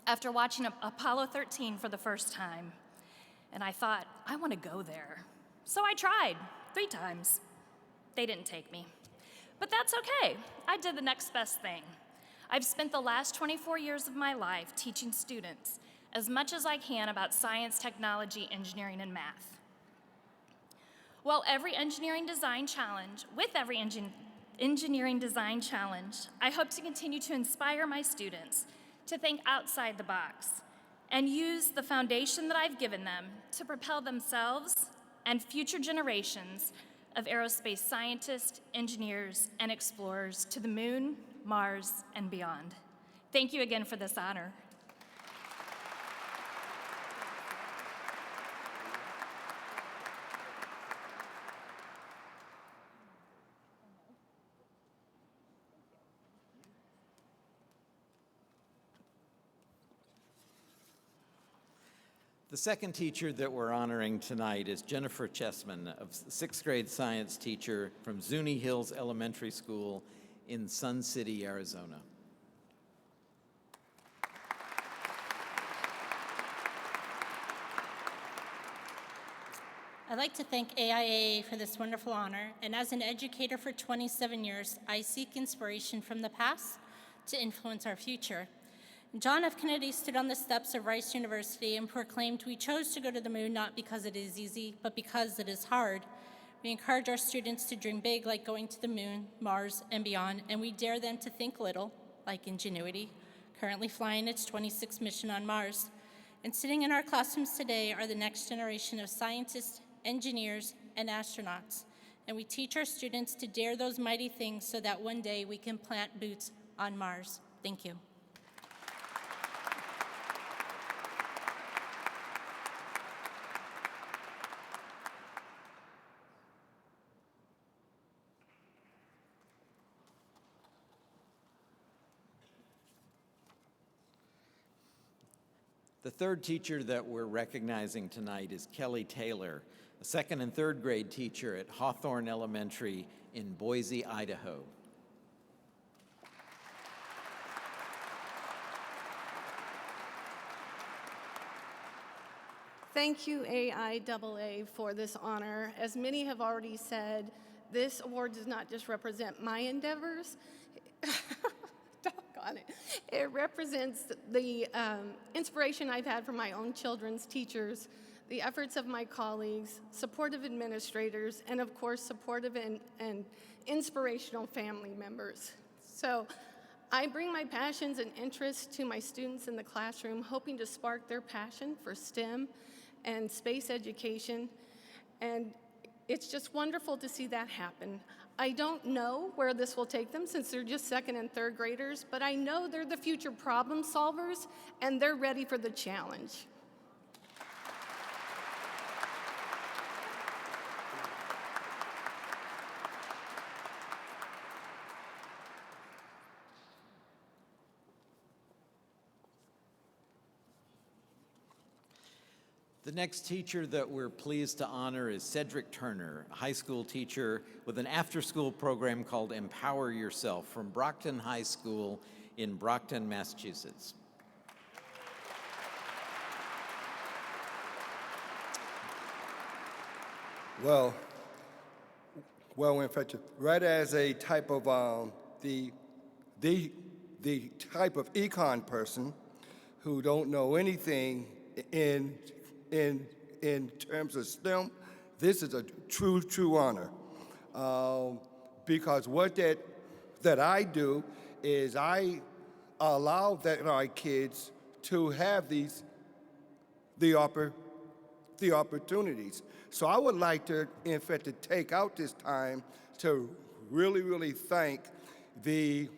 after watching Apollo 13 for the first time. And I thought, I want to go there. So I tried 3 times. They didn't take me. But that's okay. I did the next best thing. I've spent the last 24 years of my life teaching students as much as I can about science, technology, engineering, and math. With every engineering design challenge, I hope to continue to inspire my students to think outside the box and use the foundation that I've given them to propel themselves and future generations of aerospace scientists, engineers, and explorers to the moon, Mars, and beyond. Thank you again for this honor. The second teacher that we're honoring tonight is Jennifer Chessman, a 6th grade science teacher from Zuni Hills Elementary School in Sun City, Arizona. I'd like to thank AIAA for this wonderful honor, and as an educator for 27 years, I seek inspiration from the past to influence our future. John F. Kennedy stood on the steps of Rice University and proclaimed, "We chose to go to the moon not because it is easy, but because it is hard." We encourage our students to dream big, like going to the moon, Mars, and beyond, and we dare them to think little, like Ingenuity, currently flying its 26th mission on Mars. And sitting in our classrooms today are the next generation of scientists, engineers, and astronauts. And we teach our students to dare those mighty things so that one day we can plant boots on Mars. Thank you. The third teacher that we're recognizing tonight is Kelly Taylor, a second and third grade teacher at Hawthorne Elementary in Boise, Idaho. Thank you, AIAA, for this honor. As many have already said, this award does not just represent my endeavors. Doggone it. It represents the inspiration I've had from my own children's teachers, the efforts of my colleagues, supportive administrators, and of course, supportive and inspirational family members. So I bring my passions and interests to my students in the classroom, hoping to spark their passion for STEM and space education, and it's just wonderful to see that happen. I don't know where this will take them since they're just second and third graders, but I know they're the future problem solvers and they're ready for the challenge. The next teacher that we're pleased to honor is Cedric Turner, a high school teacher with an after-school program called Empower Yourself from Brockton High School in Brockton, Massachusetts. Well, in fact, right as a type of the type of econ person who don't know anything in terms of STEM, this is a true honor. Because what that I do is I allow that our kids to have the opportunities. So I would like to, in fact, to take out this time to really thank the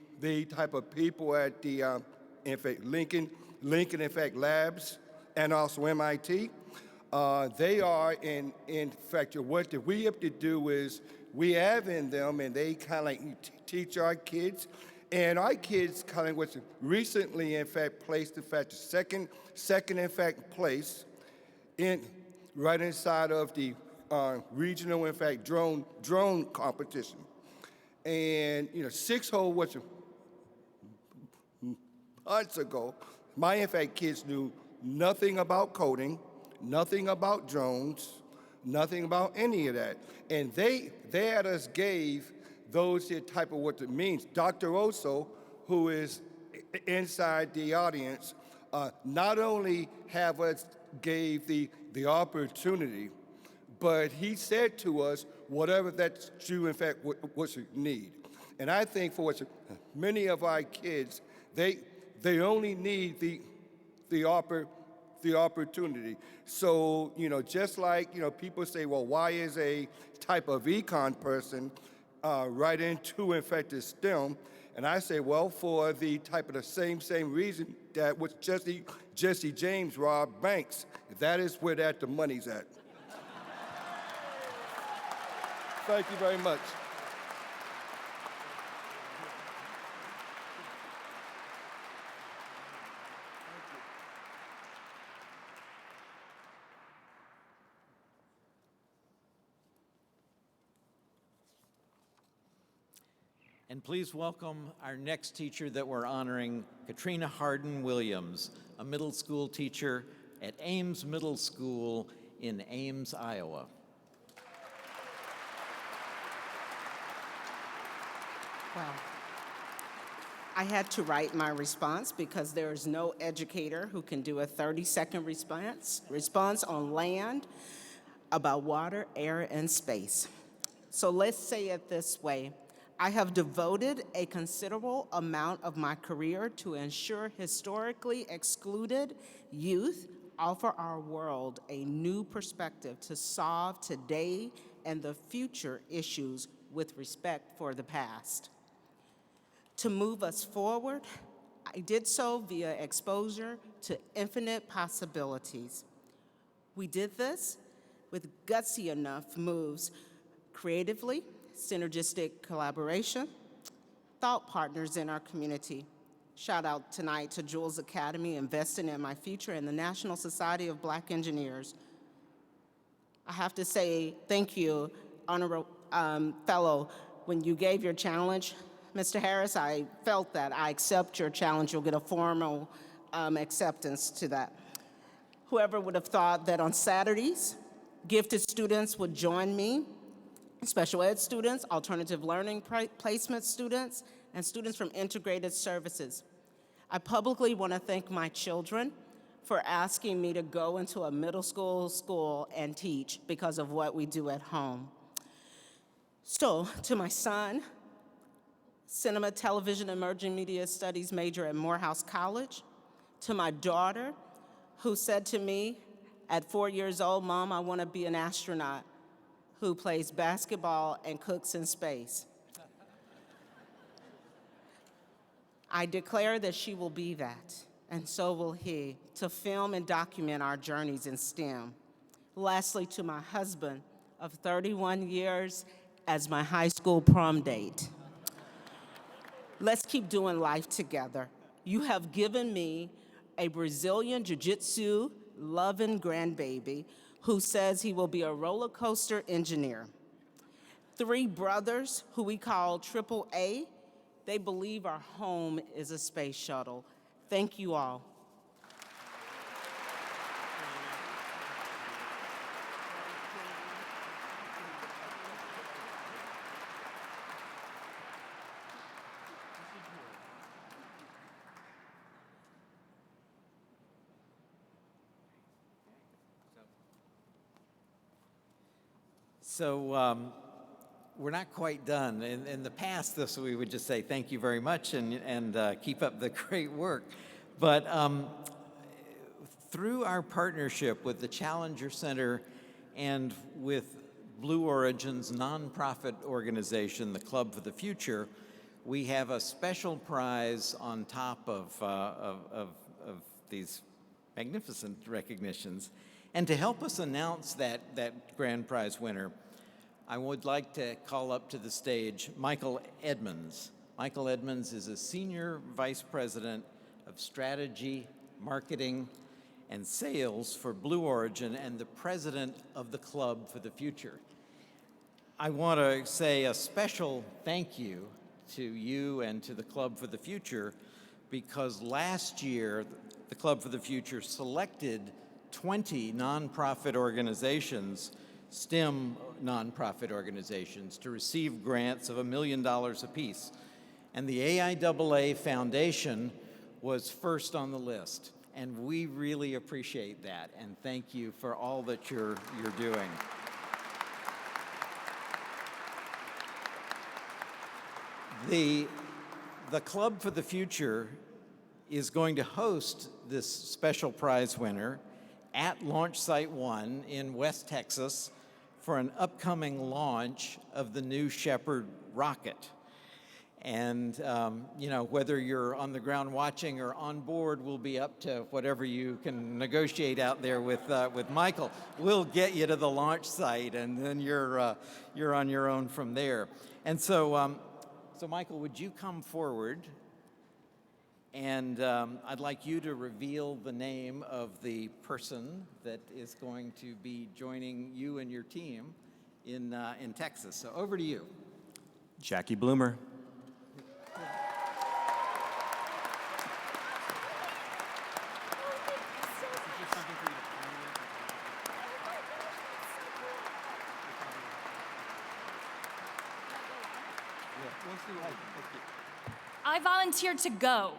type of people at the, in fact, Lincoln, in fact, Labs, and also MIT. They are, in fact, what we have to do is we have in them, and they kind of like teach our kids. And our kids kind of was recently, in fact, placed, in fact, second, in fact, place right inside of the regional, in fact, drone competition. And, 6 whole months ago, my, in fact, kids knew nothing about coding, nothing about drones, nothing about any of that. And they had us gave those here type of what it means. Dr. Oso, who is inside the audience, not only have us gave the opportunity, but he said to us, whatever that you, in fact, what you need. And I think for many of our kids, they only need the opportunity. So, just like, people say, well, why is a type of econ person right into, in fact, the STEM? And I say, well, for the type of the same reason that was Jesse James robbed banks. That is where the money's at. Thank you very much. And please welcome our next teacher that we're honoring, Katrina Harden Williams, a middle school teacher at Ames Middle School in Ames, Iowa. Wow. I had to write my response because there is no educator who can do a 30-second response on land about water, air, and space. So let's say it this way. I have devoted a considerable amount of my career to ensure historically excluded youth offer our world a new perspective to solve today and the future issues with respect for the past. To move us forward, I did so via exposure to infinite possibilities. We did this with gutsy enough moves creatively, synergistic collaboration, thought partners in our community, Shout out tonight to Jules Academy, investing in my future, and the National Society of Black Engineers. I have to say thank you, Honorable Fellow. When you gave your challenge, Mr. Harris, I felt that. I accept your challenge. You'll get a formal acceptance to that. Whoever would have thought that on Saturdays, gifted students would join me, special ed students, alternative learning placement students, and students from integrated services. I publicly want to thank my children for asking me to go into a middle school and teach because of what we do at home. So, to my son, cinema, television, emerging media studies major at Morehouse College, to my daughter, who said to me at 4 years old, "Mom, I want to be an astronaut who plays basketball and cooks in space." I declare that she will be that, and so will he, to film and document our journeys in STEM. Lastly, to my husband of 31 years as my high school prom date. Let's keep doing life together. You have given me a Brazilian jiu-jitsu loving grandbaby who says he will be a roller coaster engineer. 3 brothers who we call AAA. They believe our home is a space shuttle. Thank you all. So we're not quite done. In the past, we would just say thank you very much and keep up the great work. But through our partnership with the Challenger Center and with Blue Origin's nonprofit organization, the Club for the Future, we have a special prize on top of these magnificent recognitions. And to help us announce that grand prize winner, I would like to call up to the stage Michael Edmonds. Michael Edmonds is a Senior Vice President of Strategy, Marketing, and Sales for Blue Origin and the President of the Club for the Future. I want to say a special thank you to you and to the Club for the Future because last year the Club for the Future selected 20 nonprofit organizations, STEM nonprofit organizations, to receive grants of $1 million apiece. And the AIAA Foundation was first on the list. And we really appreciate that. And thank you for all that you're doing. The Club for the Future is going to host this special prize winner at Launch Site 1 in West Texas for an upcoming launch of the New Shepard rocket. And, you know, whether you're on the ground watching or on board will be up to whatever you can negotiate out there with Michael. We'll get you to the launch site, and then you're on your own from there. And so, so Michael, would you come forward? And I'd like you to reveal the name of the person that is going to be joining you and your team in Texas. So over to you. Jackie Bloomer. I volunteered to go.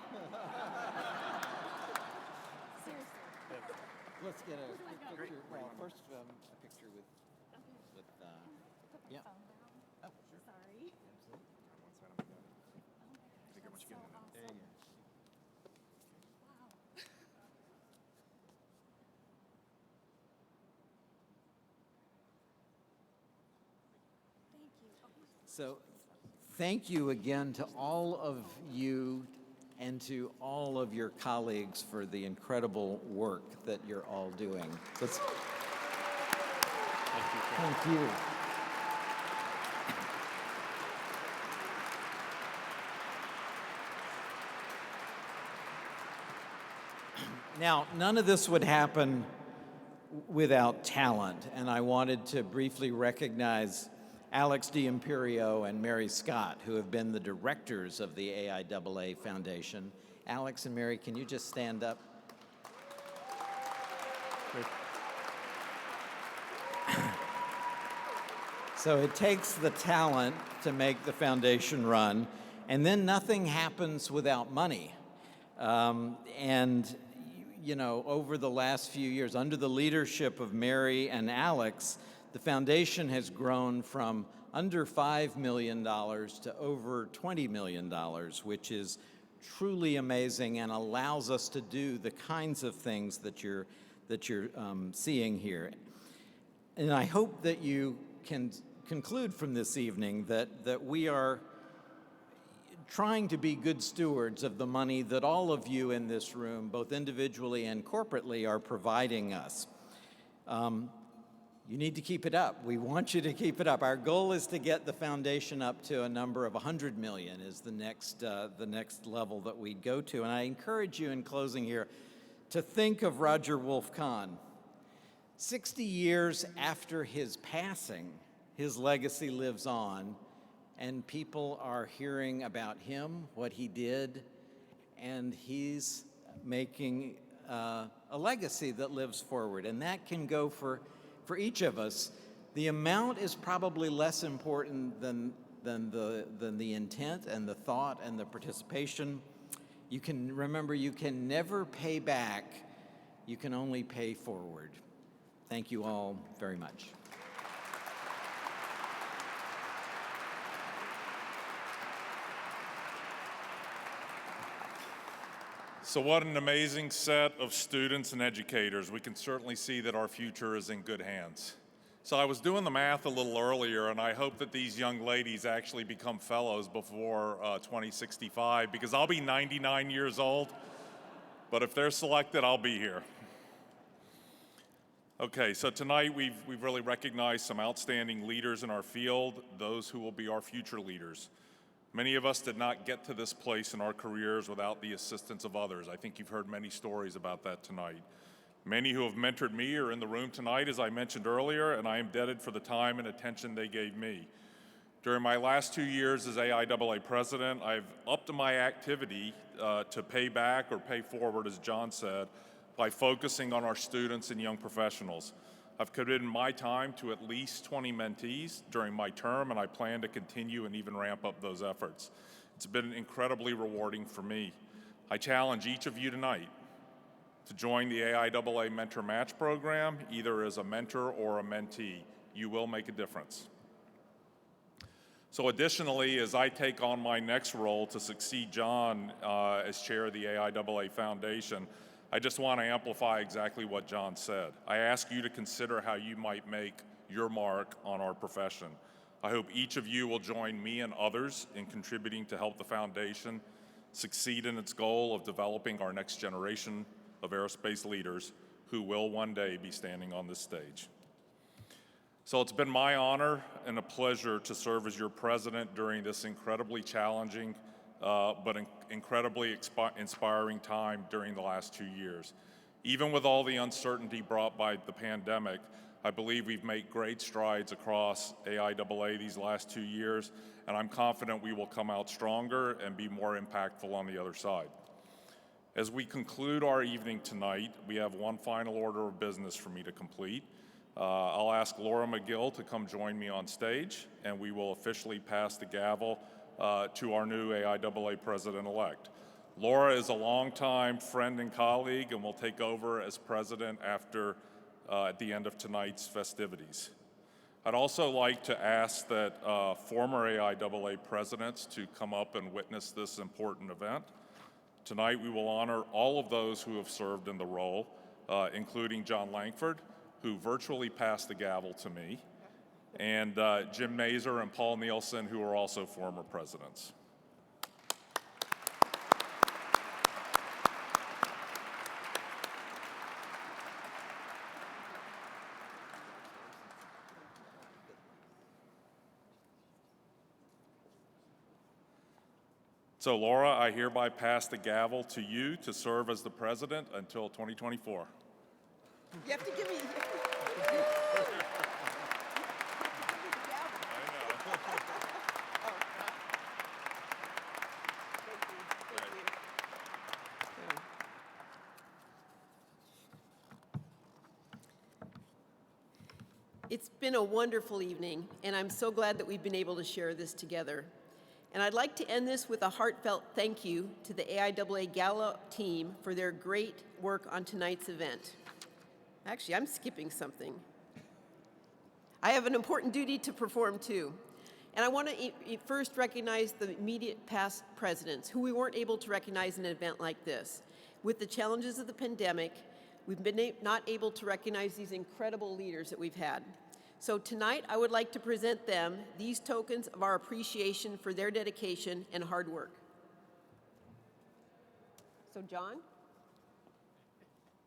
Let's get a picture. Well, first a picture with yeah. Oh, sure. Sorry. There you go. So thank you again to all of you and to all of your colleagues for the incredible work that you're all doing. Thank you. Now, none of this would happen without talent, and I wanted to briefly recognize Alex D'Imperio and Mary Scott, who have been the directors of the AIAA Foundation. Alex and Mary, can you just stand up? So it takes the talent to make the foundation run, and then nothing happens without money. And you know, over the last few years, under the leadership of Mary and Alex, the foundation has grown from under $5 million to over $20 million, which is truly amazing and allows us to do the kinds of things that you're seeing here. And I hope that you can conclude from this evening that we are trying to be good stewards of the money that all of you in this room, both individually and corporately, are providing us. You need to keep it up. We want you to keep it up. Our goal is to get the foundation up to a number of 100 million is the next level that we go to. And I encourage you in closing here to think of Roger Wolf Kahn. 60 years after his passing, his legacy lives on, and people are hearing about him, what he did, and he's making a legacy that lives forward. And that can go for each of us. The amount is probably less important than the intent and the thought and the participation. You can remember, you can never pay back, you can only pay forward. Thank you all very much. So what an amazing set of students and educators. We can certainly see that our future is in good hands. So I was doing the math a little earlier, and I hope that these young ladies actually become fellows before 2065, because I'll be 99 years old, but if they're selected, I'll be here. Okay, so tonight we've really recognized some outstanding leaders in our field, those who will be our future leaders. Many of us did not get to this place in our careers without the assistance of others. I think you've heard many stories about that tonight. Many who have mentored me are in the room tonight, as I mentioned earlier, and I am indebted for the time and attention they gave me. During my last 2 years as AIAA president, I've upped my activity to pay back or pay forward, as John said, by focusing on our students and young professionals. I've committed my time to at least 20 mentees during my term, and I plan to continue and even ramp up those efforts. It's been incredibly rewarding for me. I challenge each of you tonight to join the AIAA Mentor Match program, either as a mentor or a mentee. You will make a difference. So additionally, as I take on my next role to succeed John as chair of the AIAA Foundation, I just want to amplify exactly what John said. I ask you to consider how you might make your mark on our profession. I hope each of you will join me and others in contributing to help the foundation succeed in its goal of developing our next generation of aerospace leaders who will one day be standing on this stage. So it's been my honor and a pleasure to serve as your president during this incredibly challenging but incredibly inspiring time during the last 2 years. Even with all the uncertainty brought by the pandemic, I believe we've made great strides across AIAA these last 2 years, and I'm confident we will come out stronger and be more impactful on the other side. As we conclude our evening tonight, we have one final order of business for me to complete. I'll ask Laura McGill to come join me on stage, and we will officially pass the gavel to our new AIAA president-elect. Laura is a longtime friend and colleague and will take over as president after at the end of tonight's festivities. I'd also like to ask that former AIAA presidents to come up and witness this important event. Tonight we will honor all of those who have served in the role, including John Langford, who virtually passed the gavel to me, and Jim Mazur and Paul Nielsen, who are also former presidents. So Laura, I hereby pass the gavel to you to serve as the president until 2024. You have to give me. It's been a wonderful evening, and I'm so glad that we've been able to share this together. And I'd like to end this with a heartfelt thank you to the AIAA Gala team for their great work on tonight's event. Actually, I'm skipping something. I have an important duty to perform too. And I want to first recognize the immediate past presidents who we weren't able to recognize in an event like this. With the challenges of the pandemic, we've been not able to recognize these incredible leaders that we've had. So tonight, I would like to present them these tokens of our appreciation for their dedication and hard work. So John,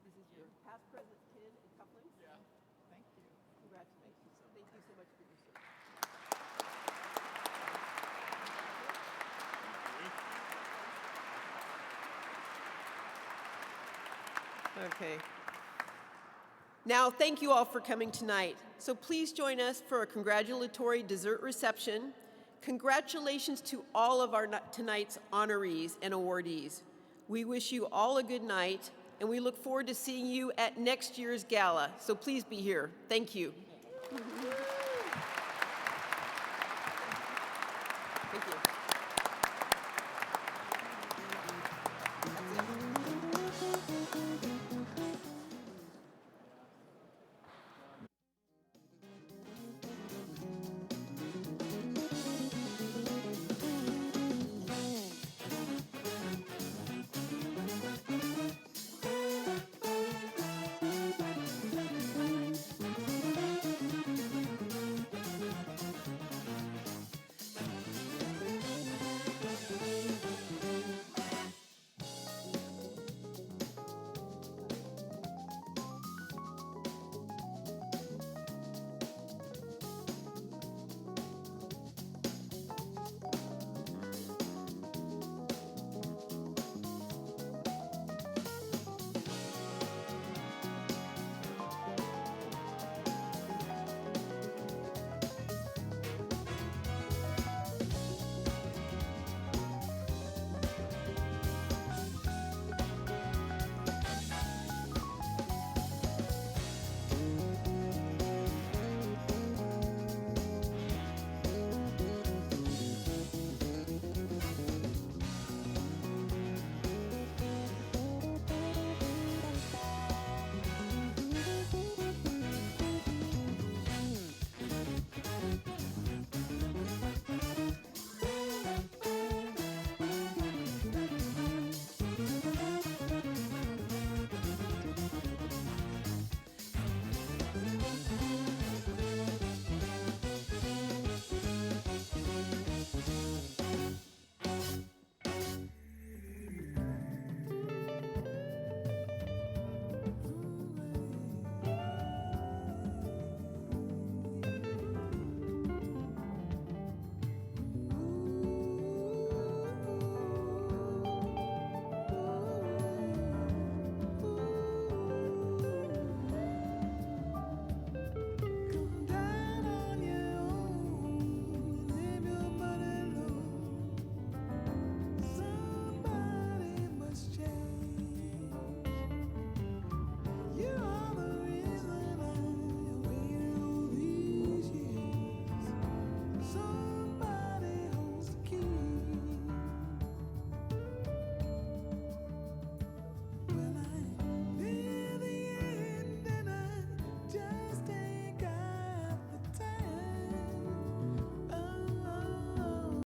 this is your past president's pin and couplings. Yeah, thank you. Congratulations. Thank you so much for your service. Okay. Now, thank you all for coming tonight. So please join us for a congratulatory dessert reception. Congratulations to all of our tonight's honorees and awardees. We wish you all a good night, and we look forward to seeing you at next year's gala. So please be here. Thank you.